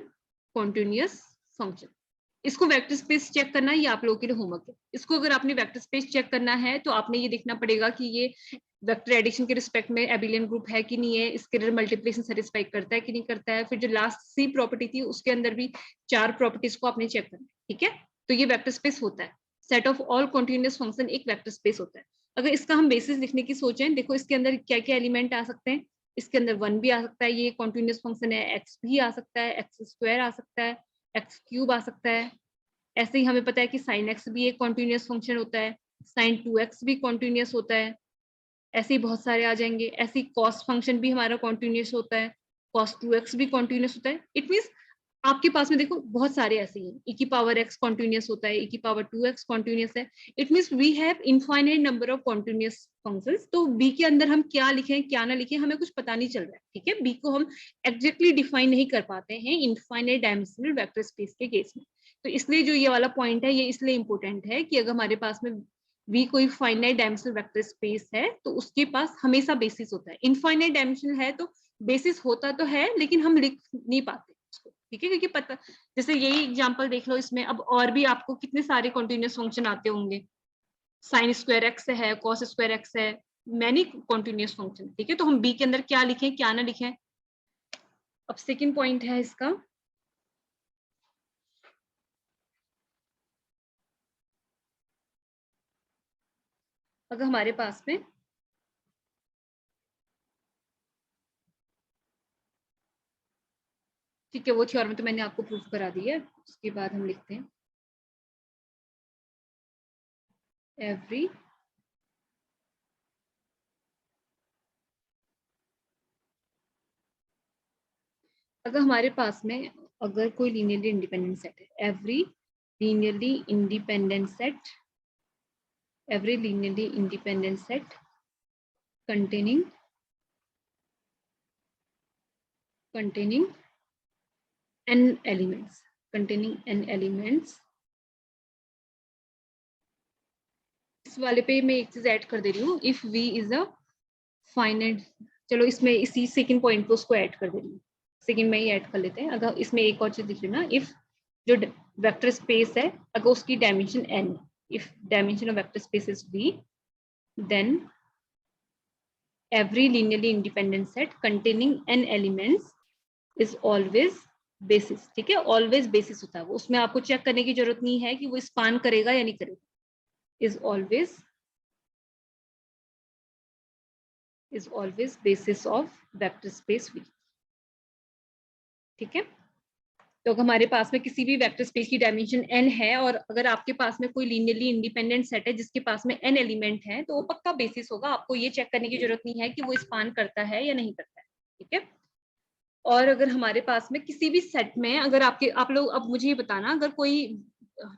continuous function, इसको वेक्टर स्पेस चेक करना ये आप लोगों के लिए होमवर्क है। इसको अगर आपने वेक्टर स्पेस चेक करना है तो आपने ये देखना पड़ेगा कि ये वेक्टर एडिशन के रिस्पेक्ट में एबिलियन ग्रुप है कि नहीं है, स्केलर मल्टीप्लिकेशन सेटिस्फाई करता है कि नहीं करता है, फिर जो लास्ट सी प्रॉपर्टी थी उसके अंदर भी 4 प्रॉपर्टीज को आपने चेक करना है। ठीक है, तो ये वेक्टर स्पेस होता है, set of all continuous function एक वेक्टर स्पेस होता है। अगर इसका हम बेसिस लिखने की सोचें, देखो इसके अंदर क्या क्या एलिमेंट आ सकते हैं, इसके अंदर 1 भी आ सकता है, ये कॉन्टिन्यूअस फंक्शन है, x भी आ सकता है, x स्क्वायर आ सकता है, x क्यूब आ सकता है। ऐसे ही हमें पता है कि sin x भी एक कॉन्टिन्यूअस फंक्शन होता है, sin 2x भी कॉन्टिन्यूअस होता है, ऐसे ही बहुत सारे आ जाएंगे। ऐसे ही कॉस फंक्शन भी हमारा कॉन्टिन्यूअस होता है, cos 2x भी कॉन्टिन्यूअस होता है। इट मींस आपके पास में देखो बहुत सारे ऐसे ही हैं, e की पावर x कॉन्टिन्यूअस होता है, e की पावर 2x कॉन्टिन्यूअस है। It means we have infinite number of continuous functions. तो b के अंदर हम क्या लिखें क्या ना लिखें हमें कुछ पता नहीं चल रहा है। ठीक है, b को हम एग्जैक्टली डिफाइन नहीं कर पाते हैं इनफाइनाइट डायमेंशनल वेक्टर स्पेस के केस में। तो इसलिए जो ये वाला पॉइंट है ये इसलिए इंपॉर्टेंट है कि अगर हमारे पास में V कोई फाइनाइट डायमेंशनल वेक्टर स्पेस है तो उसके पास हमेशा बेसिस होता है। इनफाइनाइट डायमेंशनल है तो बेसिस होता तो है लेकिन हम लिख नहीं पाते उसको। ठीक है, क्योंकि पता, जैसे यही एग्जांपल देख लो, इसमें अब और भी आपको कितने सारे कॉन्टिन्यूअस फंक्शन आते होंगे, साइन स्क्वायर एक्स है, कॉस स्क्वायर एक्स है, मैनी कॉन्टिन्यूअस फंक्शन। ठीक है, तो हम बी के अंदर क्या लिखें क्या ना लिखें। अब सेकेंड पॉइंट है इसका, अगर हमारे पास में ठीक है, वो थ्योरम तो मैंने आपको प्रूफ करा दी है, उसके बाद हम लिखते हैं एवरी अगर हमारे पास में अगर कोई लीनियरली इंडिपेंडेंट सेट है, every linearly independent set containing n elements इस वाले पे मैं एक चीज ऐड कर दे रही हूँ, if v is a finite, चलो इसमें इसी सेकंड पॉइंट पे उसको ऐड कर दे रही हूँ, सेकंड में ही ऐड कर लेते हैं। अगर इसमें एक और चीज लिख लेना, इफ जो वेक्टर स्पेस है अगर उसकी डायमेंशन n है, if dimension of vector space is V, then every linearly independent set containing n elements is always basis. ठीक है, always basis होता है वो, उसमें आपको चेक करने की जरूरत नहीं है कि वो स्पान करेगा या नहीं करेगा. is always basis of vector space V. ठीक है, तो अगर हमारे पास में किसी भी वेक्टर स्पेस की डायमेंशन n है और अगर आपके पास में कोई लीनियरली इंडिपेंडेंट सेट है जिसके पास में n एलिमेंट है, तो वो पक्का बेसिस होगा. आपको ये चेक करने की जरूरत नहीं है कि वो स्पान करता है या नहीं करता है. ठीक है, और अगर हमारे पास में किसी भी सेट में अगर आप लोग अब मुझे ये बताना, अगर कोई,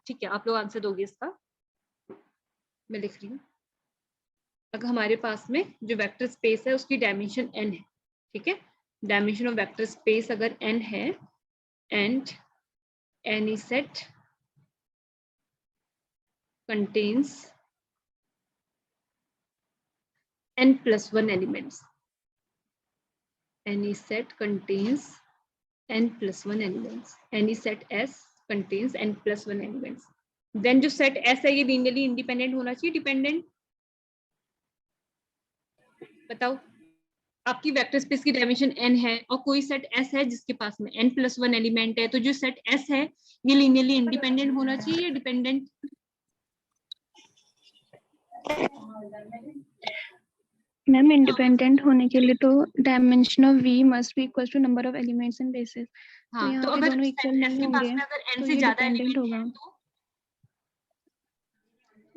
ठीक है आप लोग आंसर दोगे इसका, मैं लिख रही हूँ. अगर हमारे पास में जो वेक्टर स्पेस है उसकी डायमेंशन n है, ठीक है, डायमेंशन ऑफ वेक्टर स्पेस अगर n है and any set contains n plus 1 elements. Any set contains n plus 1 elements. Any set S contains n plus 1 elements. Then जो set S है ये linearly independent होना चाहिए, dependent. बताओ, आपकी vector space की डायमेंशन n है और कोई सेट S है जिसके पास में n plus 1 एलिमेंट है, तो जो सेट S है ये linearly independent होना चाहिए या डिपेंडेंट? मैम इंडिपेंडेंट होने के लिए तो dimension of V must be equal to number of elements in basis. हाँ, तो यहाँ तो पे अगर दोनों इक्वल सेट S नहीं के पास होंगे में अगर n तो से ये ज्यादा डिपेंडेंट एलिमेंट होगा.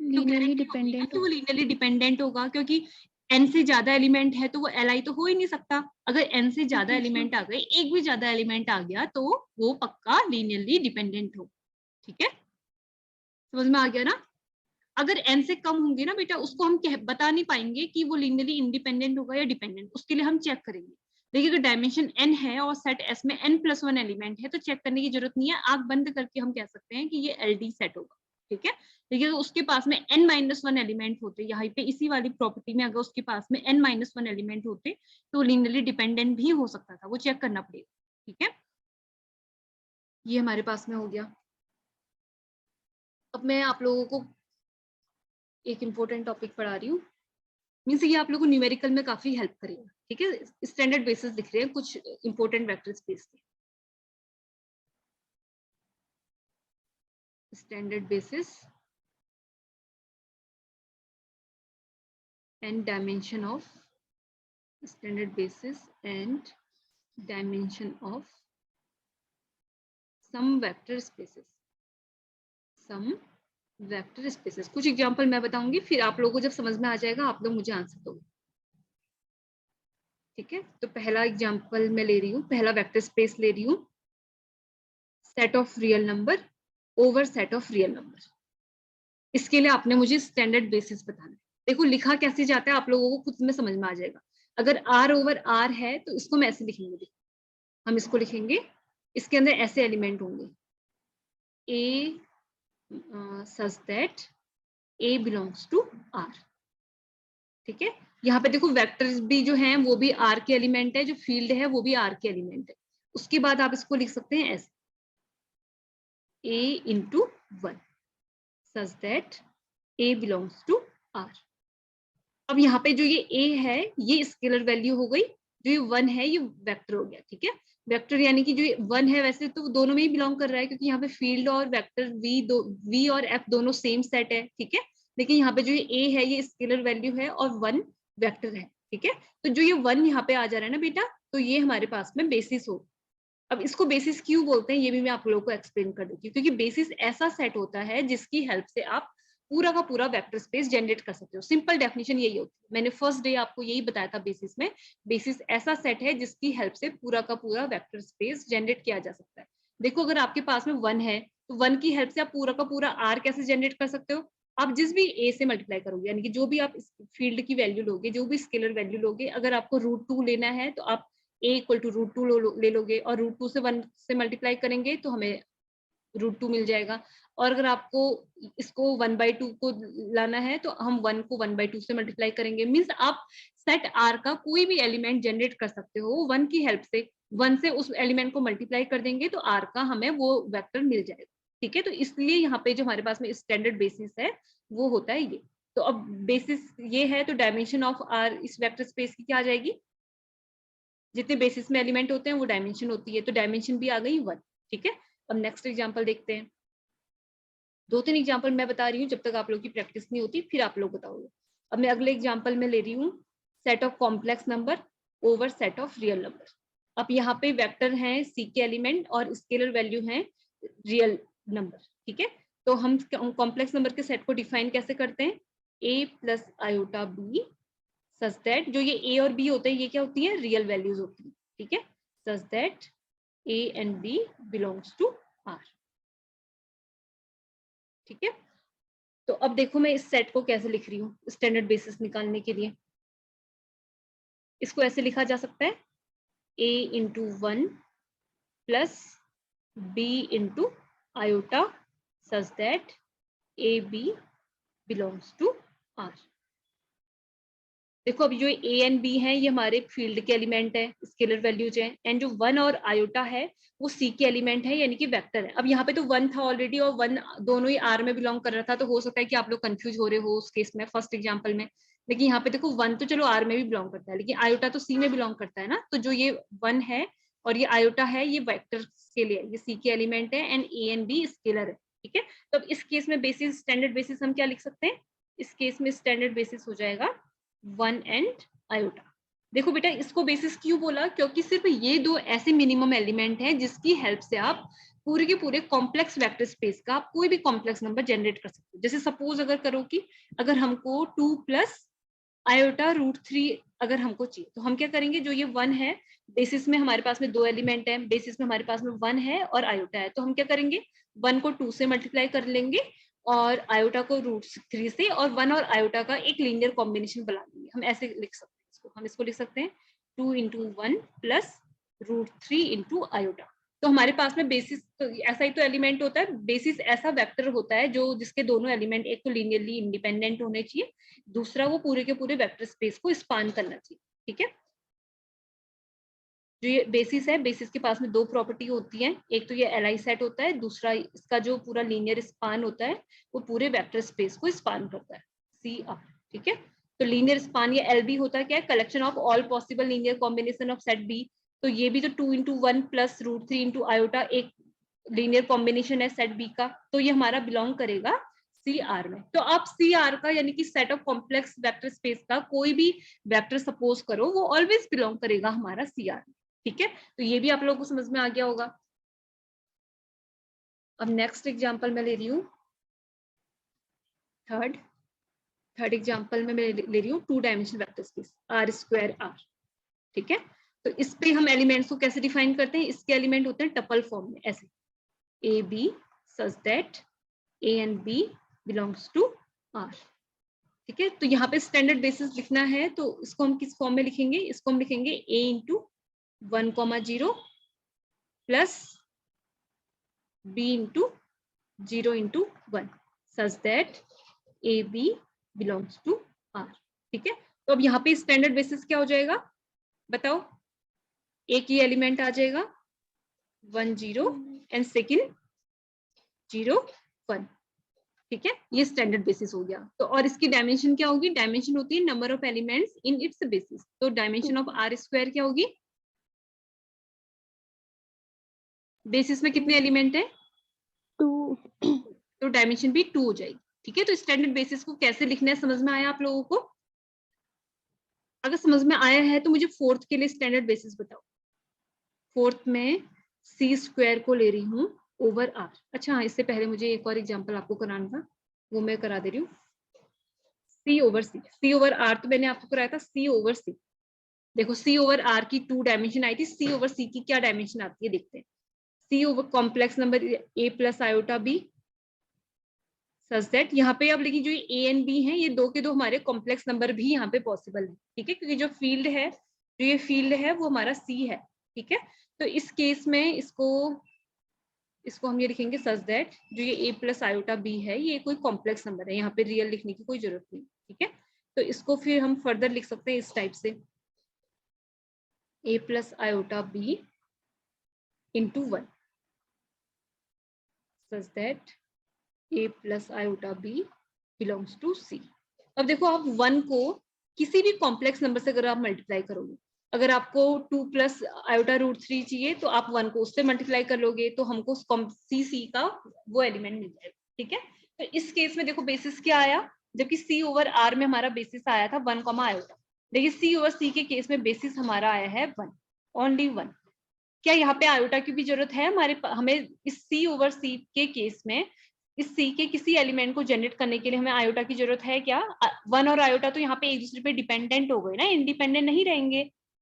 है तो लीनियरली गारंटी होगी ना डिपेंडेंट कि वो लीनियरली डिपेंडेंट होगा, क्योंकि n से ज्यादा एलिमेंट है तो वो li तो हो ही नहीं सकता. अगर n से ज्यादा एलिमेंट आ गए, एक भी ज्यादा एलिमेंट आ गया तो वो पक्का लीनियरली डिपेंडेंट हो. ठीक है, समझ में आ गया ना? अगर n से कम होंगे ना बेटा, उसको हम बता नहीं पाएंगे कि वो लीनियरली इंडिपेंडेंट होगा या डिपेंडेंट, उसके लिए हम चेक करेंगे. देखिए अगर डायमेंशन n है और सेट S में n plus 1 एलिमेंट है तो चेक करने की जरूरत नहीं है, आंख बंद करके हम कह सकते हैं कि ये LD सेट होगा. ठीक है, देखिए उसके पास में n minus 1 एलिमेंट होते, यहाँ पे इसी वाली प्रॉपर्टी में अगर उसके पास में n minus 1 एलिमेंट होते तो लीनियरली डिपेंडेंट भी हो सकता था, वो चेक करना पड़ेगा. ठीक है, ये हमारे पास में हो गया. अब मैं आप लोगों को एक इंपॉर्टेंट टॉपिक पढ़ा रही हूँ, मीन्स ये आप लोगों को न्यूमेरिकल में काफी हेल्प करेगा. ठीक है, स्टैंडर्ड बेसिस लिख रहे हैं कुछ इंपॉर्टेंट वेक्टर स्पेस के. Standard basis and dimension of, standard basis and dimension of some vector spaces. Some vector spaces, कुछ एग्जांपल मैं बताऊंगी, फिर आप लोगों को जब समझ में आ जाएगा आप लोग मुझे आंसर दोगे. ठीक है, तो पहला एग्जांपल मैं ले रही हूँ, पहला वेक्टर स्पेस ले रही हूँ, set of real number over set of real number. इसके लिए आपने मुझे स्टैंडर्ड बेसिस बताना है. देखो लिखा कैसे जाता है आप लोगों को खुद में समझ में आ जाएगा. अगर R ओवर R है तो इसको मैं ऐसे लिखेंगे, हम इसको लिखेंगे, इसके अंदर ऐसे एलिमेंट होंगे A such that A belongs to R. ठीक है, यहाँ पे देखो वेक्टर्स भी जो हैं वो भी R के एलिमेंट है, जो फील्ड है वो भी R के एलिमेंट है. उसके बाद आप इसको लिख सकते हैं ऐसे A into 1 such that A belongs to R. अब यहाँ पे जो ये A है ये स्केलर वैल्यू हो गई, जो ये 1 है ये वेक्टर हो गया. ठीक है, वेक्टर यानी कि जो ये 1 है वैसे तो दोनों में ही बिलोंग कर रहा है, क्योंकि यहाँ पे फील्ड और वेक्टर V और F दोनों सेम सेट है. ठीक है, लेकिन यहाँ पे जो ये A है ये स्केलर वैल्यू है और 1 वेक्टर है. ठीक है, तो जो ये 1 यहाँ पे आ जा रहा है ना बेटा, तो ये हमारे पास में बेसिस हो. अब इसको बेसिस क्यों बोलते हैं ये भी मैं आप लोगों को एक्सप्लेन कर देती हूँ, क्योंकि बेसिस ऐसा सेट होता है जिसकी हेल्प से आप पूरा का पूरा वेक्टर स्पेस जनरेट कर सकते हो. सिंपल डेफिनेशन यही होती है, मैंने फर्स्ट डे आपको यही बताया था बेसिस में. बेसिस ऐसा सेट है जिसकी हेल्प से पूरा का पूरा वेक्टर स्पेस जनरेट किया जा सकता है. देखो अगर आपके पास में 1 है तो 1 की हेल्प से आप पूरा का पूरा R कैसे जनरेट कर सकते हो, आप जिस भी A से मल्टीप्लाई करोगे, यानी कि जो भी आप फील्ड की वैल्यू लोगे, जो भी स्केलर वैल्यू लोगे, अगर आपको √2 लेना है तो आप A इक्वल टू √2 ले लोगे और √2 से 1 से मल्टीप्लाई करेंगे तो हमें √2 मिल जाएगा. और अगर आपको इसको 1/2 को लाना है तो हम 1 को 1/2 से मल्टीप्लाई करेंगे. मीन्स आप सेट R का कोई भी एलिमेंट जनरेट कर सकते हो 1 की हेल्प से. 1 से उस एलिमेंट को मल्टीप्लाई कर देंगे तो R का हमें वो वेक्टर मिल जाएगा. ठीक है, तो इसलिए यहाँ पे जो हमारे पास में स्टैंडर्ड बेसिस है वो होता है ये। तो अब बेसिस ये है, तो डायमेंशन ऑफ आर इस वेक्टर स्पेस की क्या आ जाएगी, जितने बेसिस में एलिमेंट होते हैं वो डायमेंशन होती है, तो डायमेंशन भी आ गई 1। ठीक है, अब नेक्स्ट एग्जांपल देखते हैं। 2-3 एग्जांपल मैं बता रही हूँ, जब तक आप लोग की प्रैक्टिस नहीं होती फिर आप लोग बताओगे। अब मैं अगले एग्जांपल में ले रही हूँ set of complex number over set of real number. अब यहाँ पे वेक्टर हैं सी के एलिमेंट और स्केलर वैल्यू हैं रियल नंबर। ठीक है, तो हम कॉम्प्लेक्स नंबर के सेट को डिफाइन कैसे करते हैं, a plus iota b such that, जो ये a और b होते हैं ये क्या होती है, रियल वैल्यूज होती है। ठीक है, such that a and b belongs to r। ठीक है, तो अब देखो मैं इस सेट को कैसे लिख रही हूँ स्टैंडर्ड बेसिस निकालने के लिए। इसको ऐसे लिखा जा सकता है a into 1 plus b into iota such that A B belongs to r। देखो अभी जो ए एंड बी है ये हमारे फील्ड के एलिमेंट है, स्केलर वैल्यूज है, एंड जो 1 और आयोटा है वो सी के एलिमेंट है यानी कि वेक्टर है। अब यहाँ पे तो 1 था ऑलरेडी और 1 दोनों ही आर में बिलोंग कर रहा था, तो हो सकता है कि आप लोग कंफ्यूज हो रहे हो उस केस में फर्स्ट एग्जांपल में। लेकिन यहाँ पे देखो 1 तो चलो आर में भी बिलोंग करता है, लेकिन आयोटा तो सी में बिलोंग करता है ना, तो जो ये 1 है और ये आयोटा है ये वेक्टर के लिए, ये सी के एलिमेंट है and a and b scalar है। ठीक है, तो अब इस केस में बेसिस स्टैंडर्ड बेसिस हम क्या लिख सकते हैं, इस केस में स्टैंडर्ड बेसिस हो जाएगा 1 एंड आयोटा। देखो बेटा इसको बेसिस क्यों बोला, क्योंकि सिर्फ ये दो ऐसे मिनिमम एलिमेंट हैं जिसकी हेल्प से आप पूरे के पूरे कॉम्प्लेक्स वेक्टर स्पेस का आप कोई भी कॉम्प्लेक्स नंबर जनरेट कर सकते हो। जैसे सपोज अगर करो कि अगर हमको 2 प्लस आयोटा रूट 3 अगर हमको चाहिए, तो हम क्या करेंगे, जो ये 1 है बेसिस में हमारे पास में दो एलिमेंट है, बेसिस में हमारे पास में 1 है और आयोटा है, तो हम क्या करेंगे 1 को 2 से मल्टीप्लाई कर लेंगे और आयोटा को रूट 3 से, और 1 और आयोटा का एक लीनियर कॉम्बिनेशन बना लेंगे। हम ऐसे लिख सकते हैं इसको, हम इसको लिख सकते हैं 2 into 1 plus root 3 into iota. तो हमारे पास में बेसिस तो ऐसा ही तो एलिमेंट होता है, बेसिस ऐसा वेक्टर होता है जो जिसके दोनों एलिमेंट एक तो लीनियरली इंडिपेंडेंट होने चाहिए, दूसरा वो पूरे के पूरे वेक्टर स्पेस को स्पान करना चाहिए। ठीक है, जो ये बेसिस है, बेसिस के पास में दो प्रॉपर्टी होती है, एक तो ये एलआई सेट होता है, दूसरा इसका जो पूरा लीनियर स्पान होता है वो पूरे वेक्टर स्पेस को स्पान करता है, सी आर। ठीक है, तो लीनियर स्पान ये एलबी होता है क्या है, collection of all possible linear combination of set B. तो ये भी तो 2 into 1 plus root 3 into iota एक लीनियर कॉम्बिनेशन है सेट बी का, तो ये हमारा बिलोंग करेगा सी आर में। तो आप सी आर का यानी कि set of complex vector space का कोई भी वेक्टर सपोज करो वो ऑलवेज बिलोंग करेगा हमारा सी आर में। ठीक है, तो ये भी आप लोगों को समझ में आ गया होगा। अब नेक्स्ट एग्जांपल मैं ले रही हूँ थर्ड एग्जांपल में मैं ले रही हूँ 2 dimensional vector space R square R. ठीक है, तो इस पे हम एलिमेंट्स को कैसे डिफाइन करते हैं, इसके एलिमेंट होते हैं टपल फॉर्म में ऐसे a b such that a and b belongs to R. ठीक है, तो यहाँ पे स्टैंडर्ड बेसिस लिखना है तो इसको हम किस फॉर्म में लिखेंगे, इसको हम लिखेंगे A into 1,0 plus b into 0 into 1 such that A B belongs to R. ठीक है, तो अब यहाँ पे स्टैंडर्ड बेसिस क्या हो जाएगा बताओ, एक ही एलिमेंट आ जाएगा 1 0 एंड सेकेंड 0 1। ठीक है, ये स्टैंडर्ड बेसिस हो गया। तो और इसकी डायमेंशन क्या होगी, डायमेंशन होती है number of elements in its basis, तो डायमेंशन ऑफ आर स्क्वायर क्या होगी, बेसिस में कितने एलिमेंट है 2। तो डायमेंशन भी 2 हो जाएगी। ठीक है, तो स्टैंडर्ड बेसिस को कैसे लिखना है समझ में आया आप लोगों को, अगर समझ में आया है तो मुझे फोर्थ के लिए स्टैंडर्ड बेसिस बताओ। फोर्थ में सी स्क्वायर को ले रही हूँ ओवर आर। अच्छा हाँ, इससे पहले मुझे एक और एग्जांपल आपको कराना था, वो मैं करा दे रही हूँ। C over C, C over R तो मैंने आपको कराया था सी ओवर सी। देखो सी ओवर आर की 2 डायमेंशन आई थी, सी ओवर सी की क्या डायमेंशन आती है देखते हैं। C over complex number A plus iota B such that, यहाँ पे अब लेकिन जो ए एंड बी है ये दो के दो हमारे कॉम्प्लेक्स नंबर भी यहाँ पे पॉसिबल है। ठीक है, क्योंकि जो फील्ड है, जो ये फील्ड है वो हमारा सी है। ठीक है, तो इस केस में इसको हम ये लिखेंगे सच दैट जो ये ए प्लस आयोटा बी है ये कोई कॉम्प्लेक्स नंबर है, यहाँ पे रियल लिखने की कोई जरूरत नहीं। ठीक है, तो इसको फिर हम फर्दर लिख सकते हैं इस टाइप से A plus iota B into 1 such that a plus iota b belongs to c। अब देखो आप 1 को किसी भी कॉम्प्लेक्स नंबर से अगर आप मल्टीप्लाई करोगे, अगर आपको 2 प्लस आयोटा रूट 3 चाहिए तो आप 1 को उससे मल्टीप्लाई कर लोगे तो हमको सी का वो एलिमेंट मिल जाएगा। ठीक है, तो इस केस में देखो बेसिस क्या आया, जबकि सी ओवर आर में हमारा बेसिस आया था 1 कॉमा आयोटा, देखिए सी ओवर सी के केस में बेसिस हमारा आया है 1, ओनली 1। क्या यहाँ पे आयोटा की भी जरूरत है हमें इस सी ओवर सी के केस में इस सी के किसी एलिमेंट को जनरेट करने के लिए हमें आयोटा की जरूरत है क्या? 1 और आयोटा तो यहाँ पे एक दूसरे पे डिपेंडेंट हो गए ना, इंडिपेंडेंट नहीं रहेंगे।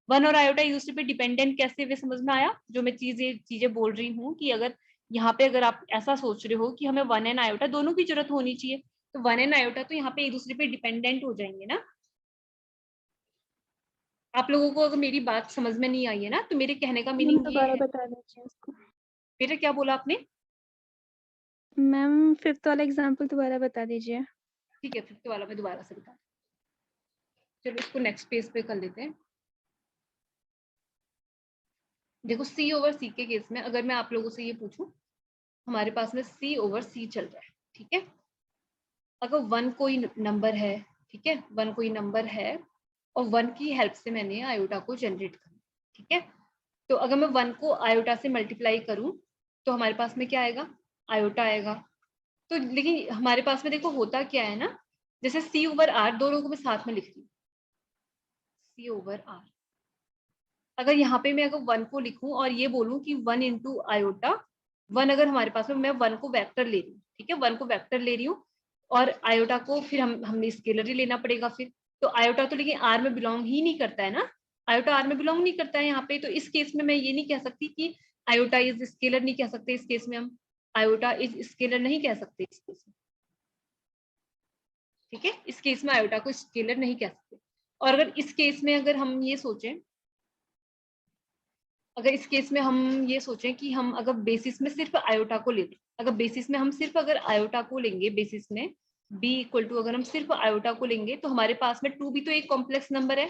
1 और आयोटा एक दूसरे पे डिपेंडेंट कैसे वे समझ में आया? जो मैं चीजें बोल रही हूँ कि अगर यहाँ पे अगर आप ऐसा सोच रहे हो कि हमें 1 एंड आयोटा दोनों की जरूरत होनी चाहिए, तो 1 एंड आयोटा तो यहाँ पे एक दूसरे पे डिपेंडेंट हो जाएंगे ना। आप लोगों को अगर मेरी बात समझ में नहीं आई है ना, तो मेरे कहने का मैम मीनिंग ये दोबारा है। बता दीजिए इसको। बेटा क्या बोला आपने? मैम 5th वाला एग्जांपल दोबारा बता दीजिए। ठीक है, 5th वाला मैं दोबारा से बता, चलो इसको नेक्स्ट पेज पे कर लेते हैं। देखो सी ओवर सी के केस में अगर मैं आप लोगों से ये पूछूं, हमारे पास में सी ओवर सी चल रहा है, ठीक है। अगर 1 कोई नंबर है, ठीक है, 1 कोई नंबर है और 1 की हेल्प से मैंने आयोटा को जनरेट करना, ठीक है। तो अगर मैं 1 को आयोटा से मल्टीप्लाई करूं तो हमारे पास में क्या आएगा? आयोटा आएगा। तो लेकिन हमारे पास में देखो होता क्या है ना, जैसे सी ओवर आर दोनों को मैं साथ में लिख रही हूँ, सी ओवर आर। अगर यहाँ पे मैं अगर 1 को लिखूं और ये बोलूं कि 1 इंटू आयोटा 1, अगर हमारे पास में मैं 1 को वेक्टर ले रही हूँ, ठीक है, 1 को वेक्टर ले रही हूँ और आयोटा को फिर हमें स्केलर ही लेना पड़ेगा फिर। तो आयोटा तो लेकिन आर में बिलोंग ही नहीं करता है ना, आयोटा आर में बिलोंग नहीं करता है यहाँ पे। तो इस केस में मैं ये नहीं कह सकती कि आयोटा इज स्केलर, नहीं कह सकते इस केस में, हम आयोटा इज स्केलर नहीं कह सकते इस केस में, ठीक है। इस केस में आयोटा को स्केलर नहीं कह सकते। और अगर इस केस में अगर हम ये सोचें, अगर इस केस में हम ये सोचें कि हम अगर बेसिस में सिर्फ आयोटा को ले लें, अगर बेसिस में हम सिर्फ अगर आयोटा को लेंगे, बेसिस में b इक्वल टू अगर हम सिर्फ आयोटा को लेंगे तो हमारे पास में 2 भी तो एक कॉम्प्लेक्स नंबर है,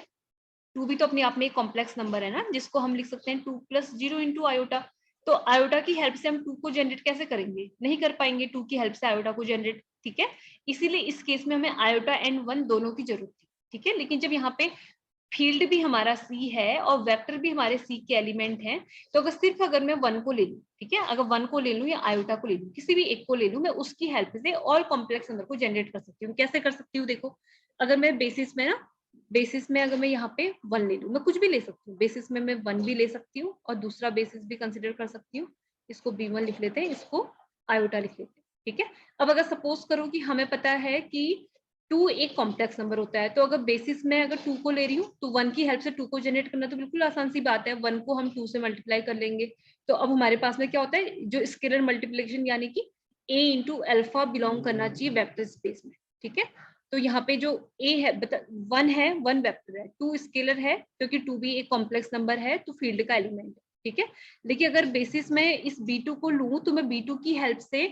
2 भी तो अपने आप में एक कॉम्प्लेक्स नंबर है ना, जिसको हम लिख सकते हैं 2 प्लस 0 इंटू आयोटा। तो आयोटा की हेल्प से हम 2 को जनरेट कैसे करेंगे? नहीं कर पाएंगे 2 की हेल्प से आयोटा को जनरेट, ठीक है। इसीलिए इस केस में हमें आयोटा एंड 1 दोनों की जरूरत थी, ठीक है। लेकिन जब यहाँ पे फील्ड भी हमारा सी है और वेक्टर भी हमारे सी के एलिमेंट हैं, तो अगर सिर्फ अगर मैं 1 को ले लूं, ठीक है, अगर 1 को ले लूं या आयोटा को ले लूं, किसी भी एक को ले लूं, मैं उसकी हेल्प से और कॉम्प्लेक्स नंबर को जनरेट कर सकती हूँ। कैसे कर सकती हूँ? देखो अगर मैं बेसिस में ना, बेसिस में अगर मैं यहाँ पे 1 ले लूं, मैं कुछ भी ले सकती हूँ, बेसिस में मैं 1 भी ले सकती हूँ और दूसरा बेसिस भी कंसिडर कर सकती हूँ। इसको b1 लिख लेते हैं, इसको आयोटा लिख लेते हैं, ठीक है। अब अगर सपोज करो कि हमें पता है कि 2 एक कॉम्प्लेक्स नंबर होता है, तो अगर बेसिस में अगर 2 को ले रही हूँ तो 1 की हेल्प से 2 को जनरेट करना तो बिल्कुल आसान सी बात है, 1 को हम 2 से मल्टीप्लाई कर लेंगे। तो अब हमारे पास में क्या होता है, जो स्केलर मल्टीप्लिकेशन यानी कि a इंटू अल्फा बिलोंग करना चाहिए वेक्टर स्पेस में, ठीक है। तो यहाँ पे जो a है 1 है, 1 वेक्टर है, 2 स्केलर है क्योंकि 2 भी एक कॉम्प्लेक्स नंबर है तो फील्ड का एलिमेंट है, ठीक है। लेकिन अगर बेसिस में इस b2 को लूं तो मैं b2 की हेल्प से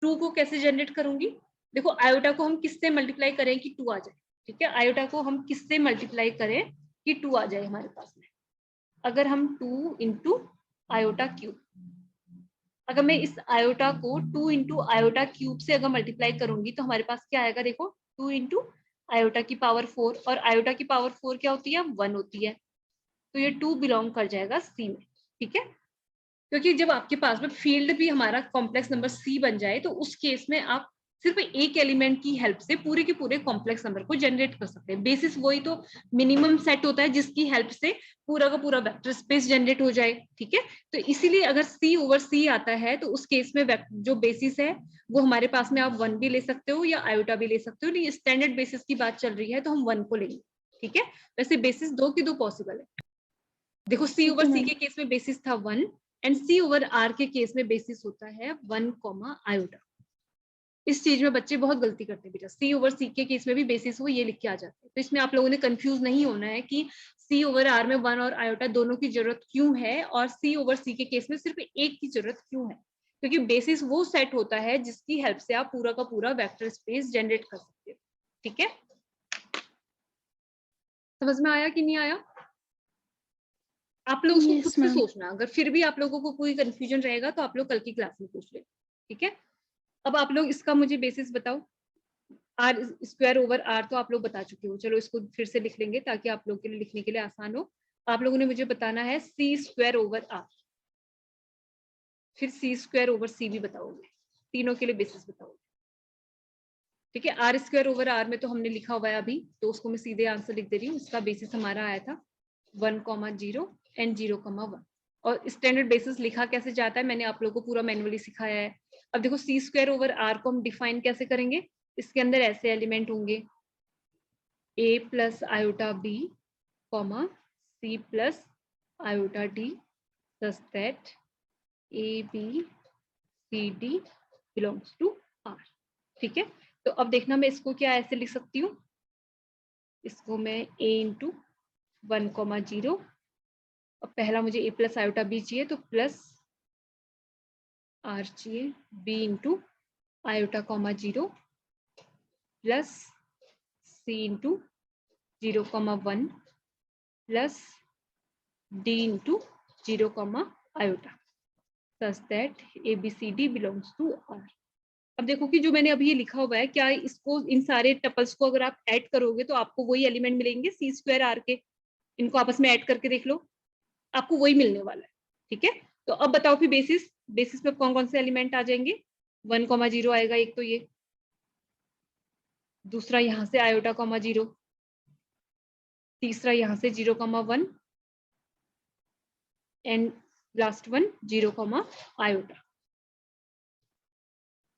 2 को कैसे जनरेट करूंगी? देखो आयोटा को हम किससे मल्टीप्लाई करें कि 2 आ जाए, ठीक है। आयोटा को हम किससे मल्टीप्लाई करें कि 2 आ जाए हमारे पास में? अगर हम 2 इंटू आयोटा क्यूब, अगर मैं इस आयोटा को 2 इंटू आयोटा क्यूब से अगर मल्टीप्लाई करूंगी तो हमारे पास क्या आएगा? देखो 2 इंटू आयोटा की पावर 4, और आयोटा की पावर 4 क्या होती है? 1 होती है। तो ये 2 बिलोंग कर जाएगा सी में, ठीक है। क्योंकि जब आपके पास में फील्ड भी हमारा कॉम्प्लेक्स नंबर सी बन जाए तो उस केस में आप सिर्फ एक एलिमेंट की हेल्प से पूरे के पूरे कॉम्प्लेक्स नंबर को जनरेट कर सकते हैं। बेसिस वही तो मिनिमम सेट होता है जिसकी हेल्प से पूरा का पूरा वेक्टर स्पेस जनरेट हो जाए, ठीक है। तो इसीलिए अगर सी ओवर सी आता है तो उस केस में जो बेसिस है वो हमारे पास में आप 1 भी ले सकते हो या आयोटा भी ले सकते हो, लेकिन स्टैंडर्ड बेसिस की बात चल रही है तो हम 1 को लेंगे, ठीक है। वैसे बेसिस 2 की 2 पॉसिबल है। देखो सी ठीक ओवर है सी मैम। के केस में बेसिस था 1 एंड सी ओवर आर के केस में बेसिस होता है 1 कॉमा आयोटा। इस चीज में बच्चे बहुत गलती करते हैं बेटा, सी ओवर सी के केस में भी बेसिस हो ये लिख के आ जाते हैं। तो इसमें आप लोगों ने कंफ्यूज नहीं होना है कि सी ओवर आर में 1 और आयोटा दोनों की जरूरत क्यों है और सी ओवर सी के केस में सिर्फ एक की जरूरत क्यों है। क्योंकि बेसिस वो सेट होता है जिसकी हेल्प से आप पूरा का पूरा वेक्टर स्पेस जनरेट कर सकते हो, ठीक है। समझ में आया कि नहीं आया? आप लोग उसको खुद यस से मैम। सोचना, अगर फिर भी आप लोगों को कोई कंफ्यूजन रहेगा तो आप लोग कल की क्लास में पूछ लें। ठीक है, अब आप लोग इसका मुझे बेसिस बताओ। आर स्क्वायर ओवर आर तो आप लोग बता चुके हो, चलो इसको फिर से लिख लेंगे ताकि आप लोग के लिए लिखने के लिए आसान हो। आप लोगों ने मुझे बताना है सी स्क्वायर ओवर आर, फिर सी स्क्वायर ओवर सी भी बताओगे, तीनों के लिए बेसिस बताओगे। ठीक है, आर स्क्वायर ओवर आर में तो हमने लिखा हुआ है अभी, तो उसको मैं सीधे आंसर लिख दे रही हूँ। इसका बेसिस हमारा आया था 1,0 एंड 0,1। और स्टैंडर्ड बेसिस लिखा कैसे जाता है मैंने आप लोगों को पूरा मैनुअली सिखाया है। अब देखो सी स्क्वायर ओवर आर को हम डिफाइन कैसे करेंगे, इसके अंदर ऐसे एलिमेंट होंगे a plus iota b comma c plus iota d such that a b c d belongs to r। ठीक है, तो अब देखना मैं इसको क्या ऐसे लिख सकती हूँ, इसको मैं a इंटू 1,0, अब पहला मुझे a प्लस आयोटा b चाहिए तो प्लस r चाहिए, b into iota comma 0 plus c into 0,1 plus d into 0, iota such that ABCD belongs to R। अब देखो कि जो मैंने अभी ये लिखा हुआ है, क्या इसको इन सारे टपल्स को अगर आप ऐड करोगे तो आपको वही एलिमेंट मिलेंगे सी स्क्वायर आर के। इनको आपस में ऐड करके देख लो, आपको वही मिलने वाला है। ठीक है, तो अब बताओ फिर बेसिस, बेसिस पे कौन कौन से एलिमेंट आ जाएंगे। 1,0 आएगा एक तो ये, दूसरा यहाँ से आयोटा कॉमा 0, तीसरा यहाँ से 0,1 एंड लास्ट वन 0, आयोटा।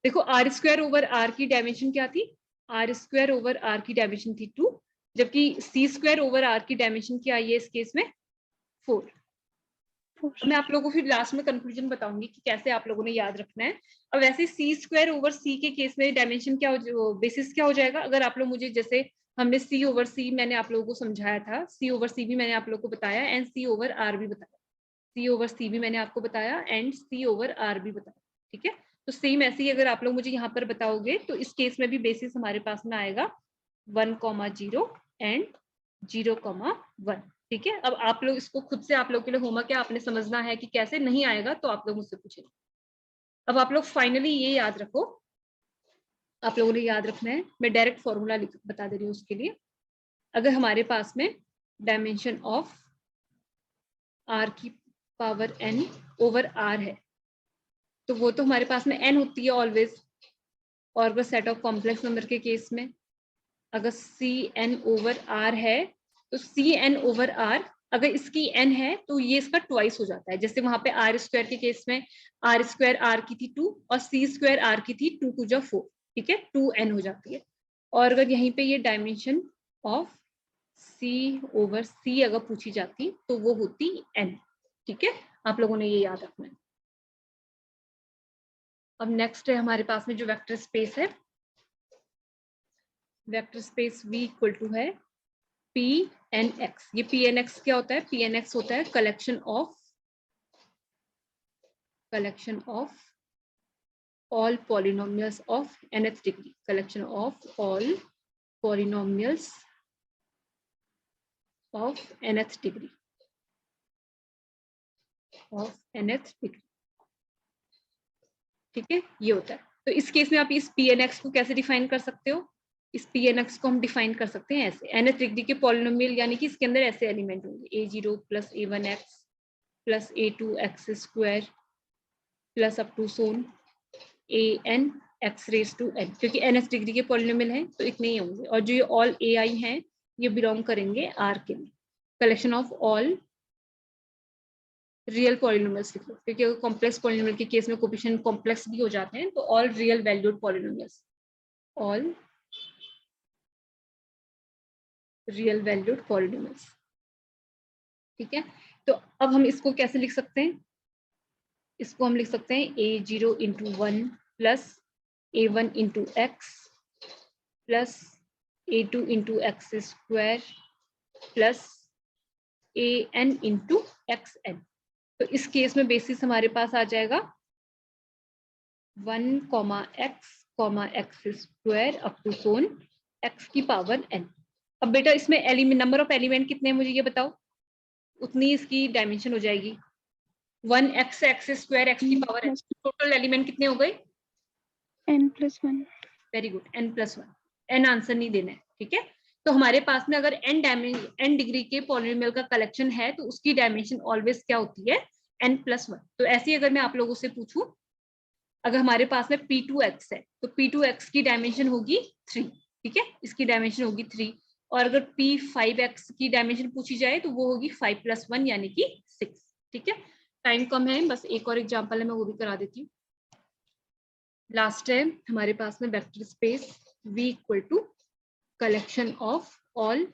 देखो आर स्क्वायर ओवर आर की डायमेंशन क्या थी, आर स्क्वायर ओवर आर की डायमेंशन थी 2, जबकि सी स्क्वायर ओवर आर की डायमेंशन क्या आई है इस केस में 4। मैं आप लोगों को फिर लास्ट में कंक्लूजन बताऊंगी कि कैसे आप लोगों ने याद रखना है। अब वैसे सी स्क्वायर ओवर सी के केस में डायमेंशन क्या हो, बेसिस क्या हो जाएगा, अगर आप लोग मुझे जैसे हमने सी ओवर सी मैंने आप लोगों को समझाया था, सी ओवर सी भी मैंने आप लोगों को बताया एंड सी ओवर आर भी बताया, सी ओवर सी भी मैंने आपको बताया एंड सी ओवर आर भी बताया। ठीक है, तो सेम ऐसे ही अगर आप लोग मुझे यहाँ पर बताओगे तो इस केस में भी बेसिस हमारे पास में आएगा 1,0 एंड 0,1। ठीक है, अब आप लोग इसको खुद से आप लोग के लिए होमवर्क है, आपने समझना है कि कैसे, नहीं आएगा तो आप लोग मुझसे पूछेंगे। अब आप लोग फाइनली ये याद रखो, आप लोगों ने याद रखना है, मैं डायरेक्ट फॉर्मूला बता दे रही हूँ उसके लिए। अगर हमारे पास में डायमेंशन ऑफ r की पावर n ओवर r है तो वो तो हमारे पास में n होती है ऑलवेज, और अगर सेट ऑफ कॉम्प्लेक्स नंबर के केस में अगर Cn ओवर r है तो Cn ओवर r अगर इसकी n है तो ये इसका ट्वाइस हो जाता है। जैसे वहां पे आर स्क्वायर के केस में आर स्क्वायर आर की थी 2 और सी स्क्वायर आर की थी 2 2 4, ठीक है 2n हो जाती है। और अगर यहीं पे ये dimension of c over c अगर पूछी जाती तो वो होती n। ठीक है, आप लोगों ने ये याद रखना है। अब नेक्स्ट है हमारे पास में जो वेक्टर स्पेस है, vector space V equal to है Pnx। ये Pnx क्या होता है, Pnx होता है collection of all polynomials of nth degree, collection of all polynomials of nth degree ठीक है, ये होता है। तो इस केस में आप इस Pnx को कैसे डिफाइन कर सकते हो, इस Pnx को हम डिफाइन कर सकते हैं ऐसे, nth डिग्री के पॉलिनोमियल यानी कि इसके अंदर ऐसे एलिमेंट होंगे a0 plus a1x plus a2x square plus up to so on an x raise to n, क्योंकि nth डिग्री के पॉलिनोमियल हैं तो इतने ही होंगे। और जो ये ऑल ai हैं ये बिलोंग करेंगे r के लिए, collection of all real polynomials लिख लो, क्योंकि अगर कॉम्प्लेक्स पॉलिनोमियल के केस में कोएफिशिएंट कॉम्प्लेक्स भी हो जाते हैं तो all real valued polynomials, all real valued polynomials. ठीक है, तो अब हम इसको कैसे लिख सकते हैं, इसको हम लिख सकते हैं a0 into 1 plus a1 into x plus a2 into x square plus an into x n. तो इस केस में बेसिस हमारे पास आ जाएगा 1, x square up to so on x की पावर n। अब बेटा इसमें एलिमेंट, नंबर ऑफ एलिमेंट कितने हैं मुझे ये बताओ, उतनी इसकी डायमेंशन हो जाएगी 1x स्क्वायर x की पावर n। टोटल एलिमेंट कितने हो गए n+1। Very good, n+1। n answer नहीं देना है, ठीक है। तो हमारे पास में अगर n डिग्री के पॉलिनोमियल का कलेक्शन है तो उसकी डायमेंशन ऑलवेज क्या होती है, n+1। तो ऐसे ही अगर मैं आप लोगों से पूछूं, अगर हमारे पास में P2x है तो P2x की डायमेंशन होगी 3, ठीक है, इसकी डायमेंशन होगी 3। और अगर P5x की डायमेंशन पूछी जाए तो वो होगी 5+1 यानी कि 6, ठीक है। टाइम कम है, बस एक और एग्जांपल है, मैं वो भी करा देती हूँ। लास्ट है हमारे पास में vector space V equal to collection of all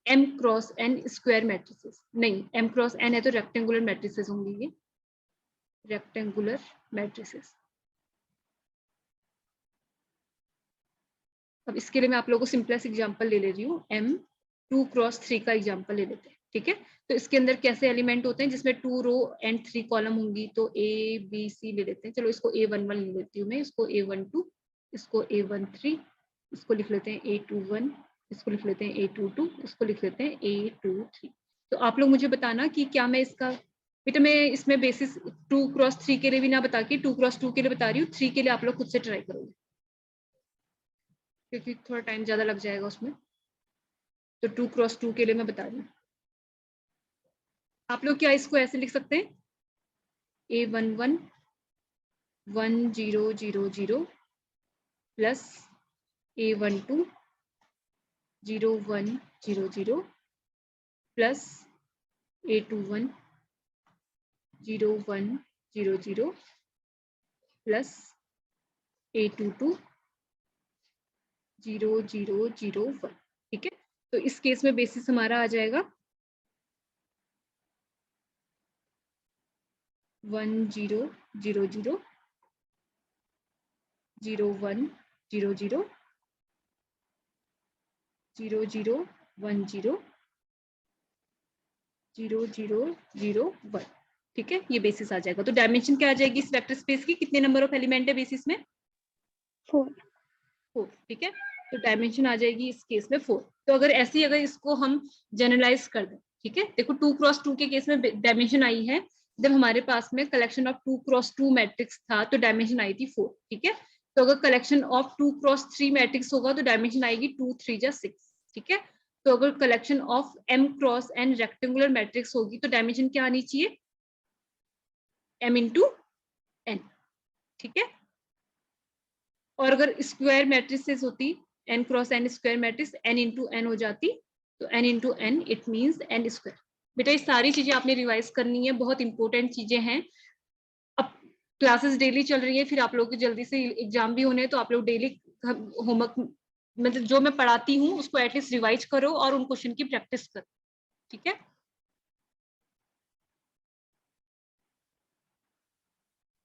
m cross n square matrices. नहीं, m क्रॉस n है तो रेक्टेंगुलर मैट्रिसेस होंगी, ये रेक्टेंगुलर मैट्रिसेस। अब इसके लिए मैं आप लोगों को सिंपलेस्ट एग्जांपल ले रही हूँ, m2 क्रॉस 3 का एग्जांपल ले लेते हैं, ठीक है। तो इसके अंदर कैसे एलिमेंट होते हैं, जिसमें 2 रो एंड 3 कॉलम होंगी। तो A B C ले लेते हैं, चलो इसको A11 ले लेती हूँ मैं, इसको A12, इसको A13, इसको लिख लेते हैं A21, इसको लिख लेते हैं A22, इसको लिख लेते हैं A23। तो आप लोग मुझे बताना कि क्या मैं इसका, बेटा मैं इसमें बेसिस 2 क्रॉस 3 के लिए भी ना बता के 2 क्रॉस 2 के लिए बता रही हूँ, 3 के लिए आप लोग खुद से ट्राई करोगे क्योंकि थोड़ा टाइम ज्यादा लग जाएगा उसमें। तो 2 क्रॉस 2 के लिए मैं बता रही हूँ। आप लोग क्या इसको ऐसे लिख सकते हैं, A11 1000 plus A12 0100 plus A21 0100 plus A22 0001, ठीक है। तो इस केस में बेसिस हमारा आ जाएगा 1000 0100 0010 0001, ठीक है, ये बेसिस आ जाएगा। तो डायमेंशन क्या आ जाएगी इस वेक्टर स्पेस की, कितने नंबर ऑफ एलिमेंट है बेसिस में, 4। ठीक है। तो डायमेंशन आ जाएगी इस केस में 4। तो अगर ऐसे ही अगर इसको हम जनरलाइज कर दें, ठीक है, देखो 2 क्रॉस 2 के केस में डायमेंशन आई है जब हमारे पास में कलेक्शन ऑफ 2 क्रॉस 2 मैट्रिक्स था तो डायमेंशन आई थी 4, ठीक है। तो अगर कलेक्शन ऑफ 2 क्रॉस 3 मैट्रिक्स होगा तो डायमेंशन आएगी 2 3 जा 6, ठीक है। तो अगर collection of m cross n rectangular matrix होगी तो डायमेंशन क्या आनी चाहिए, m इंटू n, ठीक है। और अगर स्क्वायर मैट्रिसेस होती n cross n square matrix n into n हो जाती, तो n into n it means n square. बेटा ये सारी चीजें आपने रिवाइज करनी है, बहुत इंपॉर्टेंट चीजें हैं। अब क्लासेस डेली चल रही है, फिर आप लोगों के जल्दी से एग्जाम भी होने हैं, तो आप लोग डेली होमवर्क मतलब जो मैं पढ़ाती हूँ उसको एटलीस्ट रिवाइज करो और उन क्वेश्चन की प्रैक्टिस करो, ठीक है।